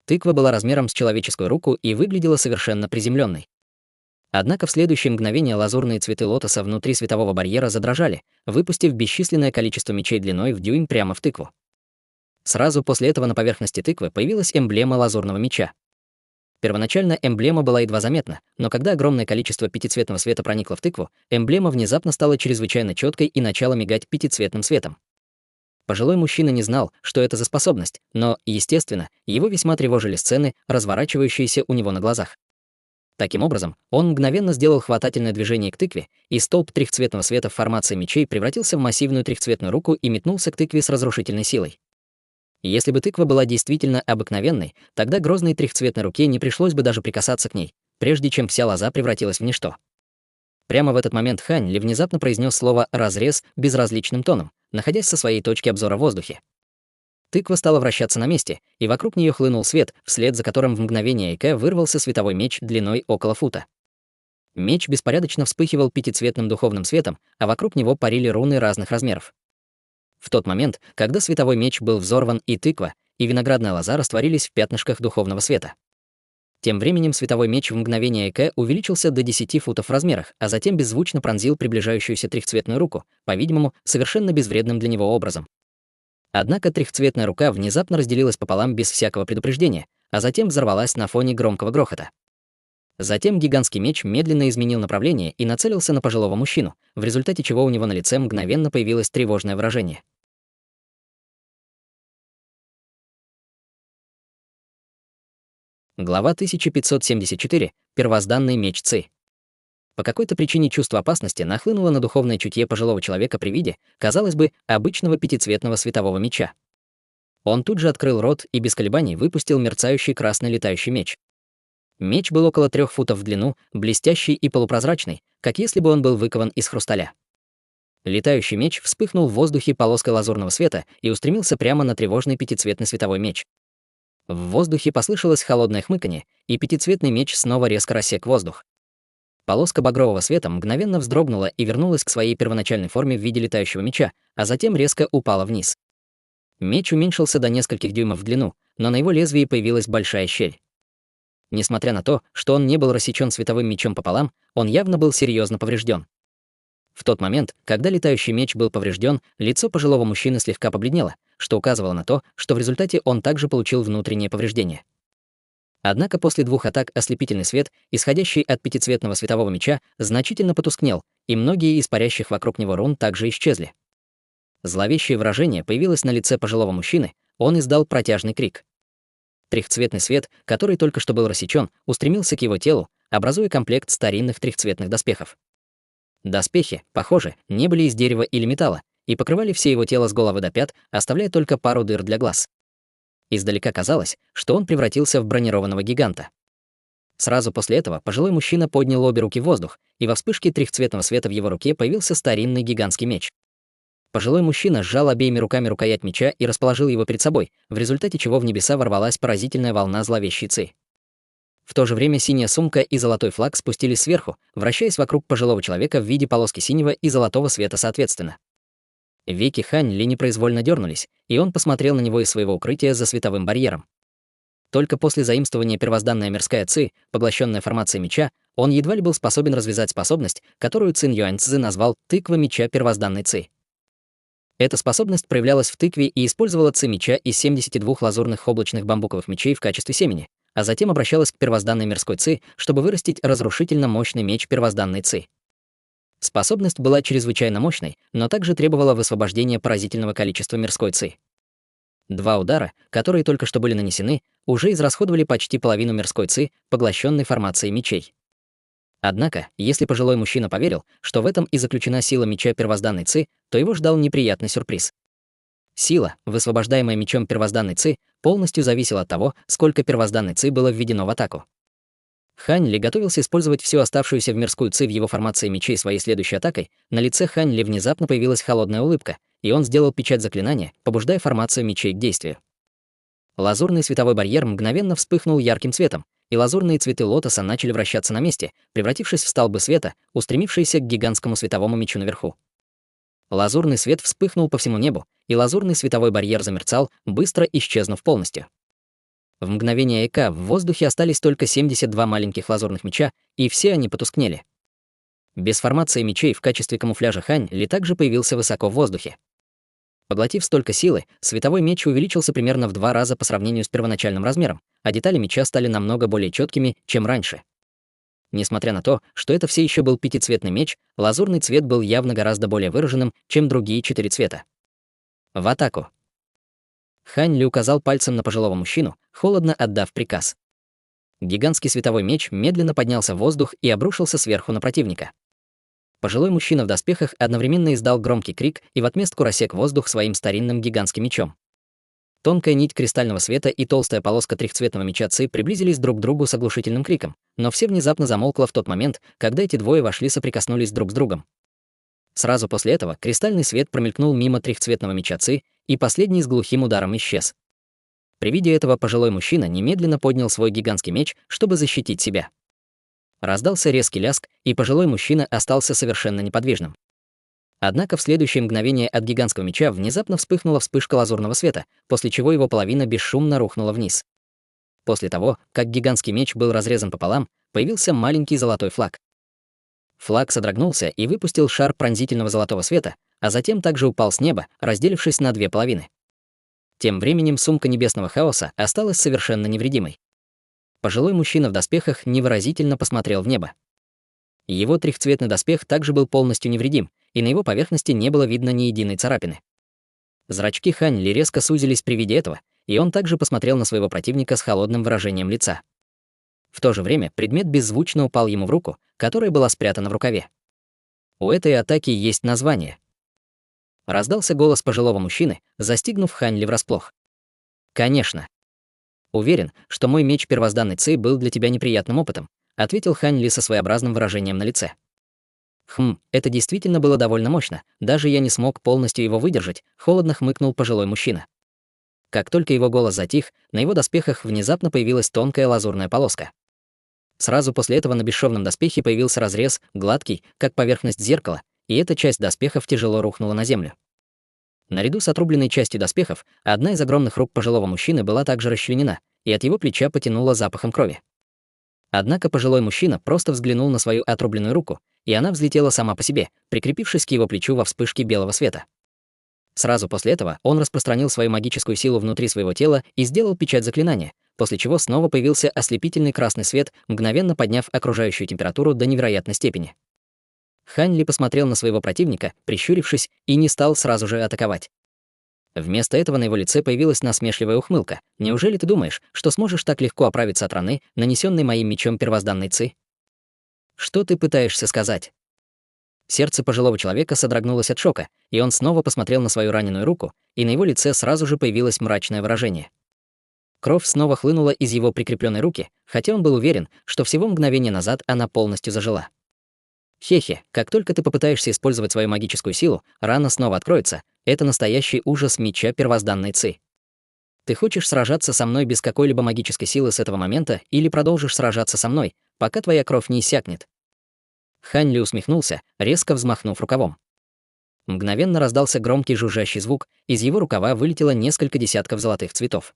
Тыква была размером с человеческую руку и выглядела совершенно приземленной. Однако в следующее мгновение лазурные цветы лотоса внутри светового барьера задрожали, выпустив бесчисленное количество мечей длиной в дюйм прямо в тыкву. Сразу после этого на поверхности тыквы появилась эмблема лазурного меча. Первоначально эмблема была едва заметна, но когда огромное количество пятицветного света проникло в тыкву, эмблема внезапно стала чрезвычайно четкой и начала мигать пятицветным светом. Пожилой мужчина не знал, что это за способность, но, естественно, его весьма тревожили сцены, разворачивающиеся у него на глазах. Таким образом, он мгновенно сделал хватательное движение к тыкве, и столб трехцветного света в формации мечей превратился в массивную трехцветную руку и метнулся к тыкве с разрушительной силой. Если бы тыква была действительно обыкновенной, тогда грозной трехцветной руке не пришлось бы даже прикасаться к ней, прежде чем вся лоза превратилась в ничто. Прямо в этот момент Хань Ли внезапно произнес слово «разрез» безразличным тоном, находясь со своей точки обзора в воздухе. Тыква стала вращаться на месте, и вокруг нее хлынул свет, вслед за которым в мгновение Эйке вырвался световой меч длиной около фута. Меч беспорядочно вспыхивал пятицветным духовным светом, а вокруг него парили руны разных размеров. В тот момент, когда световой меч был взорван, и тыква, и виноградная лоза растворились в пятнышках духовного света. Тем временем световой меч в мгновение Эйке увеличился до 10 футов в размерах, а затем беззвучно пронзил приближающуюся трехцветную руку, по-видимому, совершенно безвредным для него образом. Однако трехцветная рука внезапно разделилась пополам без всякого предупреждения, а затем взорвалась на фоне громкого грохота. Затем гигантский меч медленно изменил направление и нацелился на пожилого мужчину, в результате чего у него на лице мгновенно появилось тревожное выражение. Глава 1574. Первозданный меч Ци. По какой-то причине чувство опасности нахлынуло на духовное чутье пожилого человека при виде, казалось бы, обычного пятицветного светового меча. Он тут же открыл рот и без колебаний выпустил мерцающий красный летающий меч. Меч был около 3 футов в длину, блестящий и полупрозрачный, как если бы он был выкован из хрусталя. Летающий меч вспыхнул в воздухе полоской лазурного света и устремился прямо на тревожный пятицветный световой меч. В воздухе послышалось холодное хмыканье, и пятицветный меч снова резко рассек воздух. Полоска багрового света мгновенно вздрогнула и вернулась к своей первоначальной форме в виде летающего меча, а затем резко упала вниз. Меч уменьшился до нескольких дюймов в длину, но на его лезвии появилась большая щель. Несмотря на то, что он не был рассечен световым мечом пополам, он явно был серьезно поврежден. В тот момент, когда летающий меч был поврежден, лицо пожилого мужчины слегка побледнело, что указывало на то, что в результате он также получил внутреннее повреждение. Однако после 2 атак ослепительный свет, исходящий от пятицветного светового меча, значительно потускнел, и многие из парящих вокруг него рун также исчезли. Зловещее выражение появилось на лице пожилого мужчины, он издал протяжный крик. Трехцветный свет, который только что был рассечен, устремился к его телу, образуя комплект старинных трехцветных доспехов. Доспехи, похоже, не были из дерева или металла и покрывали все его тело с головы до пят, оставляя только пару дыр для глаз. Издалека казалось, что он превратился в бронированного гиганта. Сразу после этого пожилой мужчина поднял обе руки в воздух, и во вспышке трехцветного света в его руке появился старинный гигантский меч. Пожилой мужчина сжал обеими руками рукоять меча и расположил его перед собой, в результате чего в небеса ворвалась поразительная волна зловещей Ци. В то же время синяя сумка и золотой флаг спустились сверху, вращаясь вокруг пожилого человека в виде полоски синего и золотого света соответственно. Веки Хань Ли непроизвольно дернулись, и он посмотрел на него из своего укрытия за световым барьером. Только после заимствования первозданная мирская Ци, поглощенная формацией меча, он едва ли был способен развязать способность, которую Цин Юаньцзы назвал «тыква меча первозданной Ци». Эта способность проявлялась в тыкве и использовала Ци меча из 72 лазурных облачных бамбуковых мечей в качестве семени, а затем обращалась к первозданной мирской Ци, чтобы вырастить разрушительно мощный меч первозданной Ци. Способность была чрезвычайно мощной, но также требовала высвобождения поразительного количества мирской Ци. 2 удара, которые только что были нанесены, уже израсходовали почти половину мирской Ци, поглощенной формацией мечей. Однако, если пожилой мужчина поверил, что в этом и заключена сила меча первозданной Ци, то его ждал неприятный сюрприз. Сила, высвобождаемая мечом первозданной Ци, полностью зависела от того, сколько первозданной Ци было введено в атаку. Хань Ли готовился использовать всю оставшуюся в мирскую Ци в его формации мечей своей следующей атакой, на лице Хань Ли внезапно появилась холодная улыбка, и он сделал печать заклинания, побуждая формацию мечей к действию. Лазурный световой барьер мгновенно вспыхнул ярким цветом, и лазурные цветы лотоса начали вращаться на месте, превратившись в столбы света, устремившиеся к гигантскому световому мечу наверху. Лазурный свет вспыхнул по всему небу, и лазурный световой барьер замерцал, быстро исчезнув полностью. В мгновение Эйка в воздухе остались только 72 маленьких лазурных меча, и все они потускнели. Без формации мечей в качестве камуфляжа Хань Ли также появился высоко в воздухе. Поглотив столько силы, световой меч увеличился примерно в 2 раза по сравнению с первоначальным размером, а детали меча стали намного более четкими, чем раньше. Несмотря на то, что это все еще был пятицветный меч, лазурный цвет был явно гораздо более выраженным, чем другие 4 цвета. В атаку. Хань Ли указал пальцем на пожилого мужчину, холодно отдав приказ. Гигантский световой меч медленно поднялся в воздух и обрушился сверху на противника. Пожилой мужчина в доспехах одновременно издал громкий крик и в отместку рассек воздух своим старинным гигантским мечом. Тонкая нить кристального света и толстая полоска трехцветного меча Ци приблизились друг к другу с оглушительным криком, но все внезапно замолкло в тот момент, когда эти двое вошли соприкоснулись друг с другом. Сразу после этого кристальный свет промелькнул мимо трехцветного меча Ци, и последний с глухим ударом исчез. При виде этого пожилой мужчина немедленно поднял свой гигантский меч, чтобы защитить себя. Раздался резкий лязг, и пожилой мужчина остался совершенно неподвижным. Однако в следующее мгновение от гигантского меча внезапно вспыхнула вспышка лазурного света, после чего его половина бесшумно рухнула вниз. После того, как гигантский меч был разрезан пополам, появился маленький золотой флаг. Флаг содрогнулся и выпустил шар пронзительного золотого света, а затем также упал с неба, разделившись на 2 половины. Тем временем сумка небесного хаоса осталась совершенно невредимой. Пожилой мужчина в доспехах невыразительно посмотрел в небо. Его трехцветный доспех также был полностью невредим, и на его поверхности не было видно ни единой царапины. Зрачки Хань Ли резко сузились при виде этого, и он также посмотрел на своего противника с холодным выражением лица. В то же время предмет беззвучно упал ему в руку, которая была спрятана в рукаве. У этой атаки есть название. Раздался голос пожилого мужчины, застигнув Хань Ли врасплох. «Конечно. Уверен, что мой меч первозданной Ци был для тебя неприятным опытом», ответил Хань Ли со своеобразным выражением на лице. Это действительно было довольно мощно, даже я не смог полностью его выдержать, холодно хмыкнул пожилой мужчина. Как только его голос затих, на его доспехах внезапно появилась тонкая лазурная полоска. Сразу после этого на бесшовном доспехе появился разрез, гладкий, как поверхность зеркала, и эта часть доспехов тяжело рухнула на землю. Наряду с отрубленной частью доспехов, одна из огромных рук пожилого мужчины была также расчленена, и от его плеча потянуло запахом крови. Однако пожилой мужчина просто взглянул на свою отрубленную руку, и она взлетела сама по себе, прикрепившись к его плечу во вспышке белого света. Сразу после этого он распространил свою магическую силу внутри своего тела и сделал печать заклинания, после чего снова появился ослепительный красный свет, мгновенно подняв окружающую температуру до невероятной степени. Хань Ли посмотрел на своего противника, прищурившись, и не стал сразу же атаковать. Вместо этого на его лице появилась насмешливая ухмылка. «Неужели ты думаешь, что сможешь так легко оправиться от раны, нанесенной моим мечом первозданной Ци? Что ты пытаешься сказать?» Сердце пожилого человека содрогнулось от шока, и он снова посмотрел на свою раненую руку, и на его лице сразу же появилось мрачное выражение. Кровь снова хлынула из его прикрепленной руки, хотя он был уверен, что всего мгновение назад она полностью зажила. «Хе-хе, как только ты попытаешься использовать свою магическую силу, рана снова откроется. Это настоящий ужас меча первозданной Ци. Ты хочешь сражаться со мной без какой-либо магической силы с этого момента или продолжишь сражаться со мной, пока твоя кровь не иссякнет?» Хань Ли усмехнулся, резко взмахнув рукавом. Мгновенно раздался громкий жужжащий звук, из его рукава вылетело несколько десятков золотых цветов.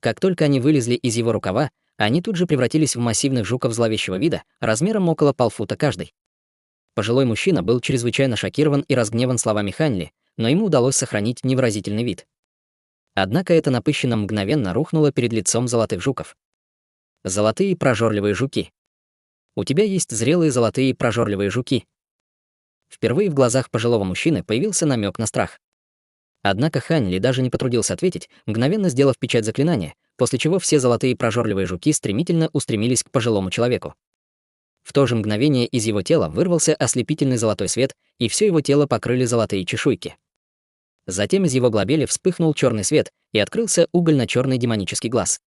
Как только они вылезли из его рукава, они тут же превратились в массивных жуков зловещего вида, размером около полфута каждый. Пожилой мужчина был чрезвычайно шокирован и разгневан словами Хань Ли, но ему удалось сохранить невыразительный вид. Однако это напыщенно мгновенно рухнуло перед лицом золотых жуков. Золотые прожорливые жуки. У тебя есть зрелые золотые прожорливые жуки. Впервые в глазах пожилого мужчины появился намек на страх. Однако Хань Ли даже не потрудился ответить, мгновенно сделав печать заклинания, после чего все золотые прожорливые жуки стремительно устремились к пожилому человеку. В то же мгновение из его тела вырвался ослепительный золотой свет, и все его тело покрыли золотые чешуйки. Затем из его глобели вспыхнул черный свет, и открылся угольно-черный демонический глаз.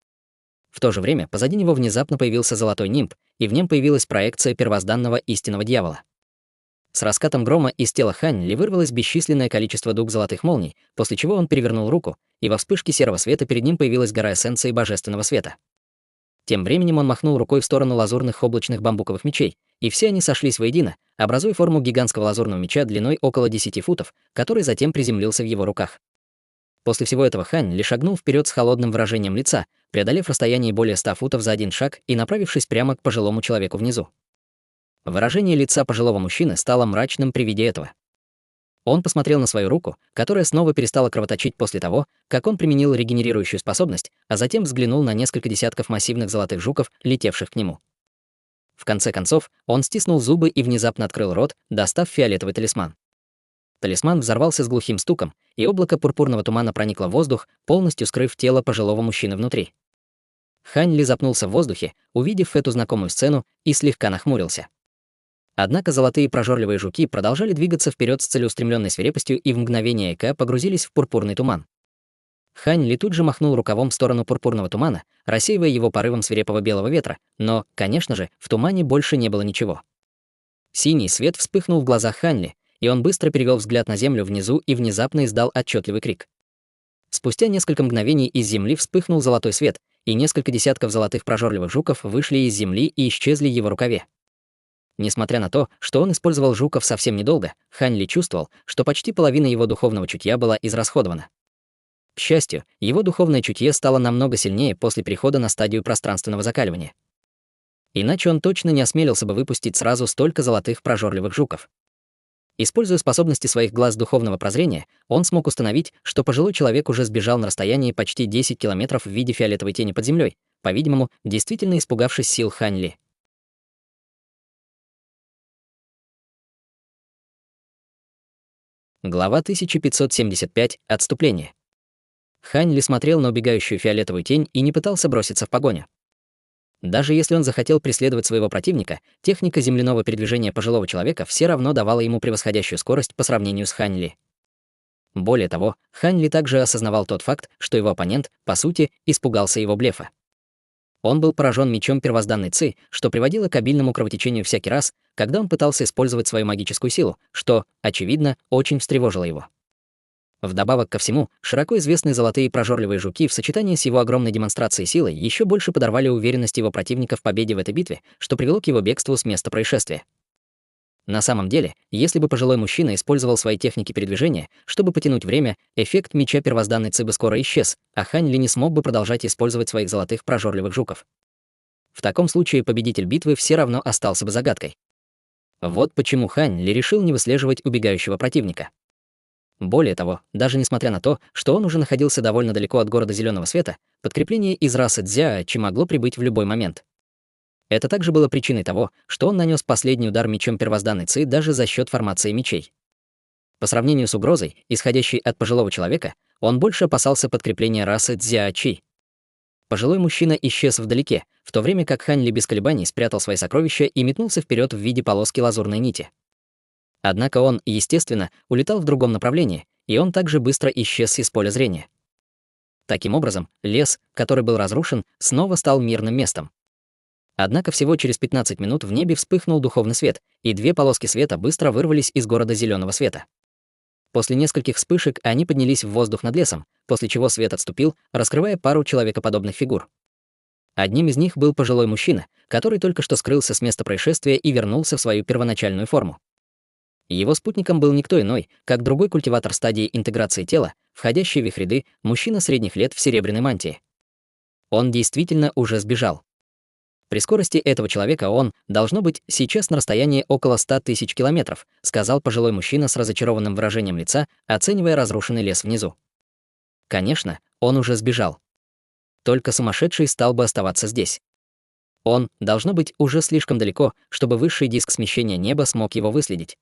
В то же время позади него внезапно появился золотой нимб, и в нем появилась проекция первозданного истинного дьявола. С раскатом грома из тела Хань Ли вырвалось бесчисленное количество дуг золотых молний, после чего он перевернул руку, и во вспышке серого света перед ним появилась гора эссенции божественного света. Тем временем он махнул рукой в сторону лазурных облачных бамбуковых мечей, и все они сошлись воедино, образуя форму гигантского лазурного меча длиной около 10 футов, который затем приземлился в его руках. После всего этого Хань Ли шагнул вперед с холодным выражением лица, преодолев расстояние более 100 футов за один шаг и направившись прямо к пожилому человеку внизу. Выражение лица пожилого мужчины стало мрачным при виде этого. Он посмотрел на свою руку, которая снова перестала кровоточить после того, как он применил регенерирующую способность, а затем взглянул на несколько десятков массивных золотых жуков, летевших к нему. В конце концов, он стиснул зубы и внезапно открыл рот, достав фиолетовый талисман. Талисман взорвался с глухим стуком, и облако пурпурного тумана проникло в воздух, полностью скрыв тело пожилого мужчины внутри. Хань Ли запнулся в воздухе, увидев эту знакомую сцену, и слегка нахмурился. Однако золотые прожорливые жуки продолжали двигаться вперед с целеустремленной свирепостью и в мгновение ока погрузились в пурпурный туман. Хань Ли тут же махнул рукавом в сторону пурпурного тумана, рассеивая его порывом свирепого белого ветра, но, конечно же, в тумане больше не было ничего. Синий свет вспыхнул в глазах Хань Ли, и он быстро перевел взгляд на землю внизу и внезапно издал отчетливый крик. Спустя несколько мгновений из земли вспыхнул золотой свет, и несколько десятков золотых прожорливых жуков вышли из земли и исчезли в его рукаве. Несмотря на то, что он использовал жуков совсем недолго, Хань Ли чувствовал, что почти половина его духовного чутья была израсходована. К счастью, его духовное чутье стало намного сильнее после перехода на стадию пространственного закаливания. Иначе он точно не осмелился бы выпустить сразу столько золотых прожорливых жуков. Используя способности своих глаз духовного прозрения, он смог установить, что пожилой человек уже сбежал на расстоянии почти 10 километров в виде фиолетовой тени под землей, по-видимому, действительно испугавшись сил Хань Ли. Глава 1575. Отступление. Хань Ли смотрел на убегающую фиолетовую тень и не пытался броситься в погоню. Даже если он захотел преследовать своего противника, техника земляного передвижения пожилого человека все равно давала ему превосходящую скорость по сравнению с Хань Ли. Более того, Хань Ли также осознавал тот факт, что его оппонент, по сути, испугался его блефа. Он был поражен мечом первозданной Ци, что приводило к обильному кровотечению всякий раз, когда он пытался использовать свою магическую силу, что, очевидно, очень встревожило его. Вдобавок ко всему, широко известные золотые прожорливые жуки в сочетании с его огромной демонстрацией силы еще больше подорвали уверенность его противника в победе в этой битве, что привело к его бегству с места происшествия. На самом деле, если бы пожилой мужчина использовал свои техники передвижения, чтобы потянуть время, эффект меча первозданной Ци бы скоро исчез, а Хань Ли не смог бы продолжать использовать своих золотых прожорливых жуков. В таком случае победитель битвы все равно остался бы загадкой. Вот почему Хань Ли решил не выслеживать убегающего противника. Более того, даже несмотря на то, что он уже находился довольно далеко от города Зеленого Света, подкрепление из расы Цзяочи могло прибыть в любой момент. Это также было причиной того, что он нанес последний удар мечом первозданной Ци даже за счет формации мечей. По сравнению с угрозой, исходящей от пожилого человека, он больше опасался подкрепления расы Цзяочи. Пожилой мужчина исчез вдалеке, в то время как Хань Ли без колебаний спрятал свои сокровища и метнулся вперед в виде полоски лазурной нити. Однако он, естественно, улетал в другом направлении, и он также быстро исчез из поля зрения. Таким образом, лес, который был разрушен, снова стал мирным местом. Однако всего через 15 минут в небе вспыхнул духовный свет, и две полоски света быстро вырвались из города Зеленого Света. После нескольких вспышек они поднялись в воздух над лесом, после чего свет отступил, раскрывая пару человекоподобных фигур. Одним из них был пожилой мужчина, который только что скрылся с места происшествия и вернулся в свою первоначальную форму. Его спутником был никто иной, как другой культиватор стадии интеграции тела, входящий в их ряды, мужчина средних лет в серебряной мантии. Он действительно уже сбежал. При скорости этого человека он, должно быть, сейчас на расстоянии около 100 тысяч километров, сказал пожилой мужчина с разочарованным выражением лица, оценивая разрушенный лес внизу. Конечно, он уже сбежал. Только сумасшедший стал бы оставаться здесь. Он, должно быть, уже слишком далеко, чтобы высший диск смещения неба смог его выследить.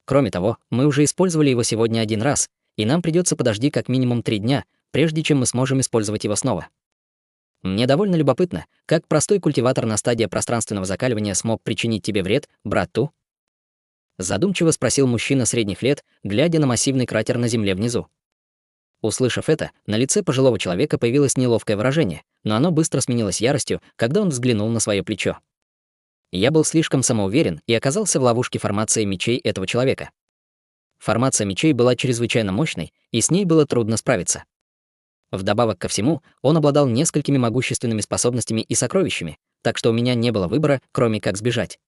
Кроме того, мы уже использовали его сегодня один раз, и нам придется подожди как минимум 3 дня, прежде чем мы сможем использовать его снова. Мне довольно любопытно, как простой культиватор на стадии пространственного закаливания смог причинить тебе вред, брат Ту? Задумчиво спросил мужчина средних лет, глядя на массивный кратер на земле внизу. Услышав это, на лице пожилого человека появилось неловкое выражение, но оно быстро сменилось яростью, когда он взглянул на свое плечо. Я был слишком самоуверен и оказался в ловушке формации мечей этого человека. Формация мечей была чрезвычайно мощной, и с ней было трудно справиться. Вдобавок ко всему, он обладал несколькими могущественными способностями и сокровищами, так что у меня не было выбора, кроме как сбежать.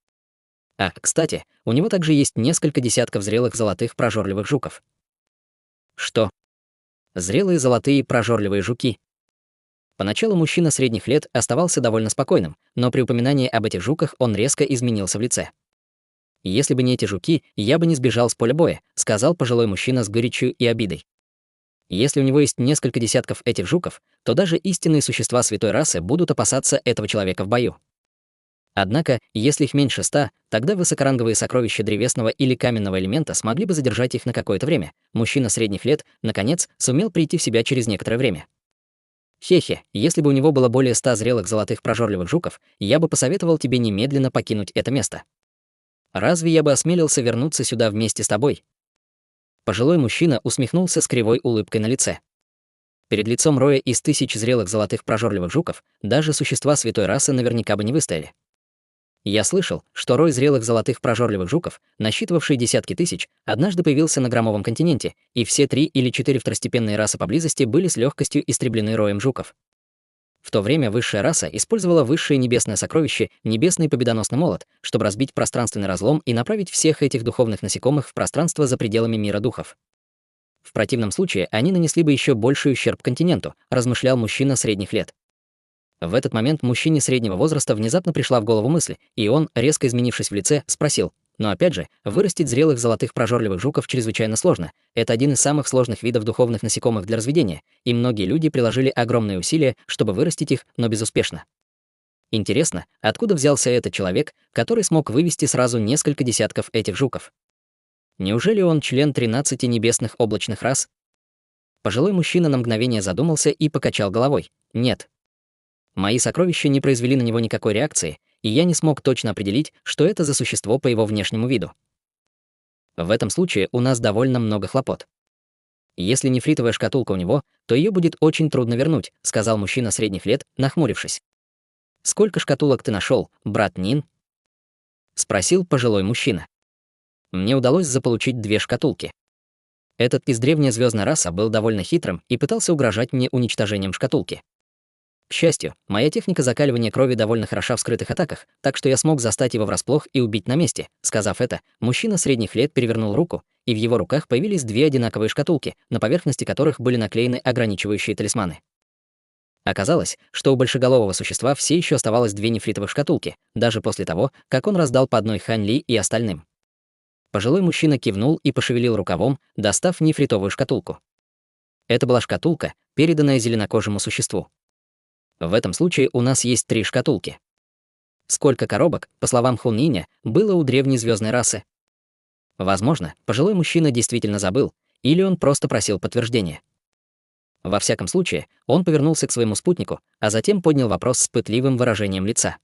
А, кстати, у него также есть несколько десятков зрелых золотых прожорливых жуков. Что? Зрелые золотые прожорливые жуки. Поначалу мужчина средних лет оставался довольно спокойным, но при упоминании об этих жуках он резко изменился в лице. «Если бы не эти жуки, я бы не сбежал с поля боя», — сказал пожилой мужчина с горечью и обидой. Если у него есть несколько десятков этих жуков, то даже истинные существа святой расы будут опасаться этого человека в бою. Однако, если их меньше 100, тогда высокоранговые сокровища древесного или каменного элемента смогли бы задержать их на какое-то время. Мужчина средних лет, наконец, сумел прийти в себя через некоторое время. Хе-хе, если бы у него было более 100 зрелых золотых прожорливых жуков, я бы посоветовал тебе немедленно покинуть это место. Разве я бы осмелился вернуться сюда вместе с тобой? Пожилой мужчина усмехнулся с кривой улыбкой на лице. Перед лицом роя из 1000 зрелых золотых прожорливых жуков даже существа святой расы наверняка бы не выстояли. Я слышал, что рой зрелых золотых прожорливых жуков, насчитывавший десятки тысяч, однажды появился на Громовом континенте, и все 3 или 4 второстепенные расы поблизости были с легкостью истреблены роем жуков. В то время высшая раса использовала высшее небесное сокровище, небесный победоносный молот, чтобы разбить пространственный разлом и направить всех этих духовных насекомых в пространство за пределами мира духов. В противном случае они нанесли бы еще больший ущерб континенту, размышлял мужчина средних лет. В этот момент мужчине среднего возраста внезапно пришла в голову мысль, и он, резко изменившись в лице, спросил: «Но опять же, вырастить зрелых золотых прожорливых жуков чрезвычайно сложно. Это один из самых сложных видов духовных насекомых для разведения, и многие люди приложили огромные усилия, чтобы вырастить их, но безуспешно. Интересно, откуда взялся этот человек, который смог вывести сразу несколько десятков этих жуков? Неужели он член 13 небесных облачных рас?» Пожилой мужчина на мгновение задумался и покачал головой. «Нет. Мои сокровища не произвели на него никакой реакции, и я не смог точно определить, что это за существо по его внешнему виду. В этом случае у нас довольно много хлопот. Если нефритовая шкатулка у него, то ее будет очень трудно вернуть», — сказал мужчина средних лет, нахмурившись. «Сколько шкатулок ты нашел, брат Нин?» — спросил пожилой мужчина. «Мне удалось заполучить 2 шкатулки. Этот из древней звездной расы был довольно хитрым и пытался угрожать мне уничтожением шкатулки. К счастью, моя техника закаливания крови довольно хороша в скрытых атаках, так что я смог застать его врасплох и убить на месте». Сказав это, мужчина средних лет перевернул руку, и в его руках появились 2 одинаковые шкатулки, на поверхности которых были наклеены ограничивающие талисманы. Оказалось, что у большеголового существа все еще оставалось 2 нефритовых шкатулки, даже после того, как он раздал по одной Хань Ли и остальным. Пожилой мужчина кивнул и пошевелил рукавом, достав нефритовую шкатулку. Это была шкатулка, переданная зеленокожему существу. В этом случае у нас есть 3 шкатулки. Сколько коробок, по словам Хун Иня, было у древней звездной расы? Возможно, пожилой мужчина действительно забыл, или он просто просил подтверждения. Во всяком случае, он повернулся к своему спутнику, а затем поднял вопрос с пытливым выражением лица.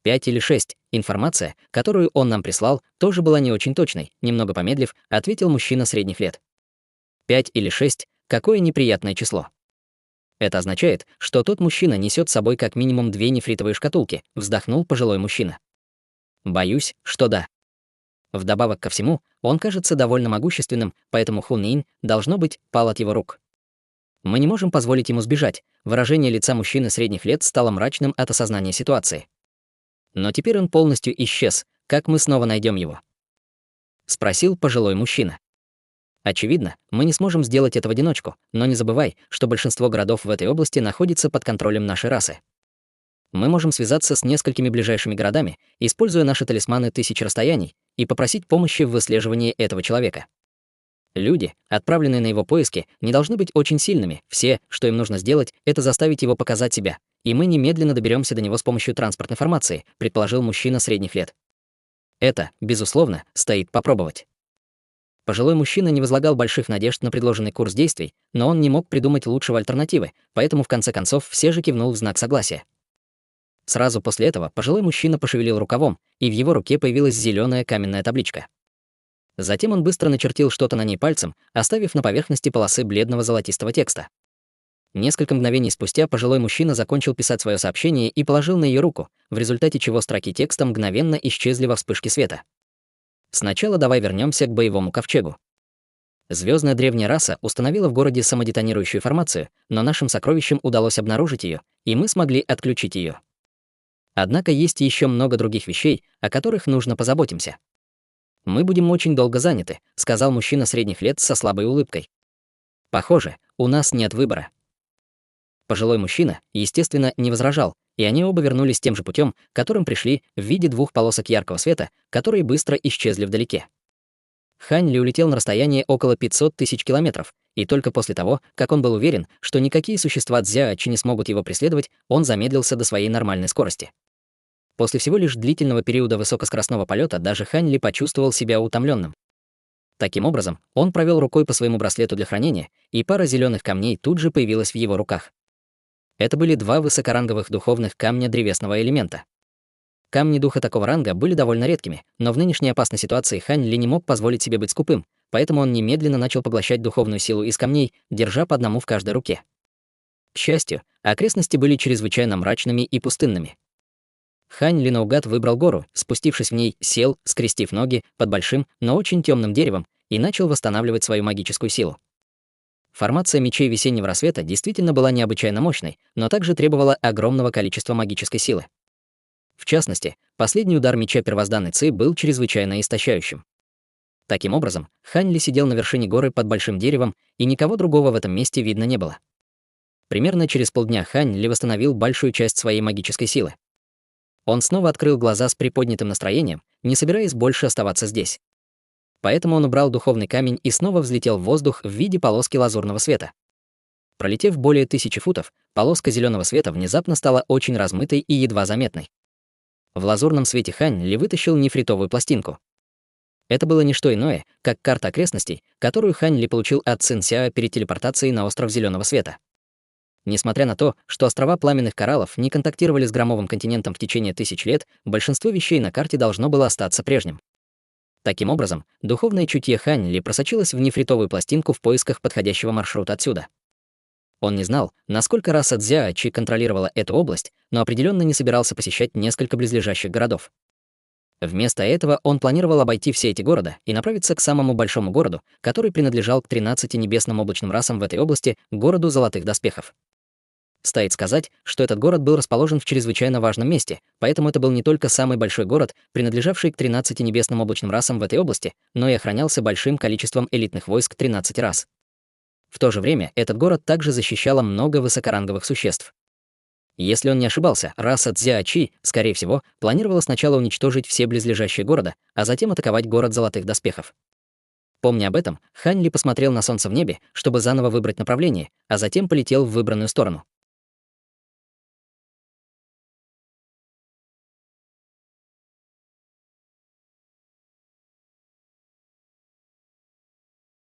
5 или 6. Информация, которую он нам прислал, тоже была не очень точной, немного помедлив, ответил мужчина средних лет. 5 или 6. Какое неприятное число. Это означает, что тот мужчина несет с собой как минимум 2 нефритовые шкатулки, вздохнул пожилой мужчина. Боюсь, что да. Вдобавок ко всему, он кажется довольно могущественным, поэтому Хун Инь, должно быть, пал от его рук. Мы не можем позволить ему сбежать. Выражение лица мужчины средних лет стало мрачным от осознания ситуации. Но теперь он полностью исчез. Как мы снова найдем его? Спросил пожилой мужчина. Очевидно, мы не сможем сделать это в одиночку, но не забывай, что большинство городов в этой области находится под контролем нашей расы. Мы можем связаться с несколькими ближайшими городами, используя наши талисманы 1000 расстояний, и попросить помощи в выслеживании этого человека. Люди, отправленные на его поиски, не должны быть очень сильными. Все, что им нужно сделать, это заставить его показать себя, и мы немедленно доберемся до него с помощью транспортной формации, предположил мужчина средних лет. Это, безусловно, стоит попробовать. Пожилой мужчина не возлагал больших надежд на предложенный курс действий, но он не мог придумать лучшего альтернативы, поэтому в конце концов все же кивнул в знак согласия. Сразу после этого пожилой мужчина пошевелил рукавом, и в его руке появилась зеленая каменная табличка. Затем он быстро начертил что-то на ней пальцем, оставив на поверхности полосы бледного золотистого текста. Несколько мгновений спустя пожилой мужчина закончил писать свое сообщение и положил на ее руку, в результате чего строки текста мгновенно исчезли во вспышке света. Сначала давай вернемся к боевому ковчегу. Звездная древняя раса установила в городе самодетонирующую формацию, но нашим сокровищам удалось обнаружить ее, и мы смогли отключить ее. Однако есть еще много других вещей, о которых нужно позаботимся. «Мы будем очень долго заняты», — сказал мужчина средних лет со слабой улыбкой. «Похоже, у нас нет выбора». Пожилой мужчина, естественно, не возражал, и они оба вернулись тем же путем, которым пришли, в виде двух полосок яркого света, которые быстро исчезли вдалеке. Хань Ли улетел на расстояние около 500 тысяч километров, и только после того, как он был уверен, что никакие существа Цзяочи не смогут его преследовать, он замедлился до своей нормальной скорости. После всего лишь длительного периода высокоскоростного полета даже Хань Ли почувствовал себя утомленным. Таким образом, он провел рукой по своему браслету для хранения, и пара зеленых камней тут же появилась в его руках. Это были два высокоранговых духовных камня древесного элемента. Камни духа такого ранга были довольно редкими, но в нынешней опасной ситуации Хань Ли не мог позволить себе быть скупым, поэтому он немедленно начал поглощать духовную силу из камней, держа по одному в каждой руке. К счастью, окрестности были чрезвычайно мрачными и пустынными. Хань Ли наугад выбрал гору, спустившись в ней, сел, скрестив ноги, под большим, но очень темным деревом, и начал восстанавливать свою магическую силу. Формация мечей весеннего рассвета действительно была необычайно мощной, но также требовала огромного количества магической силы. В частности, последний удар меча первозданной Ци был чрезвычайно истощающим. Таким образом, Хань Ли сидел на вершине горы под большим деревом, и никого другого в этом месте видно не было. Примерно через полдня Хань Ли восстановил большую часть своей магической силы. Он снова открыл глаза с приподнятым настроением, не собираясь больше оставаться здесь. Поэтому он убрал духовный камень и снова взлетел в воздух в виде полоски лазурного света. Пролетев более 1000 футов, полоска зеленого света внезапно стала очень размытой и едва заметной. В лазурном свете Хань Ли вытащил нефритовую пластинку. Это было не что иное, как карта окрестностей, которую Хань Ли получил от Цин Сяо перед телепортацией на остров зеленого света. Несмотря на то, что острова пламенных кораллов не контактировали с громовым континентом в течение 1000 лет, большинство вещей на карте должно было остаться прежним. Таким образом, духовное чутье Хань Ли просочилось в нефритовую пластинку в поисках подходящего маршрута отсюда. Он не знал, насколько раса Цзяочи контролировала эту область, но определенно не собирался посещать несколько близлежащих городов. Вместо этого он планировал обойти все эти города и направиться к самому большому городу, который принадлежал к 13 небесным облачным расам в этой области, городу Золотых Доспехов. Стоит сказать, что этот город был расположен в чрезвычайно важном месте, поэтому это был не только самый большой город, принадлежавший к 13 небесным облачным расам в этой области, но и охранялся большим количеством элитных войск 13 рас. В то же время этот город также защищало много высокоранговых существ. Если он не ошибался, раса Цзяочи, скорее всего, планировала сначала уничтожить все близлежащие города, а затем атаковать город Золотых Доспехов. Помня об этом, Хань Ли посмотрел на солнце в небе, чтобы заново выбрать направление, а затем полетел в выбранную сторону.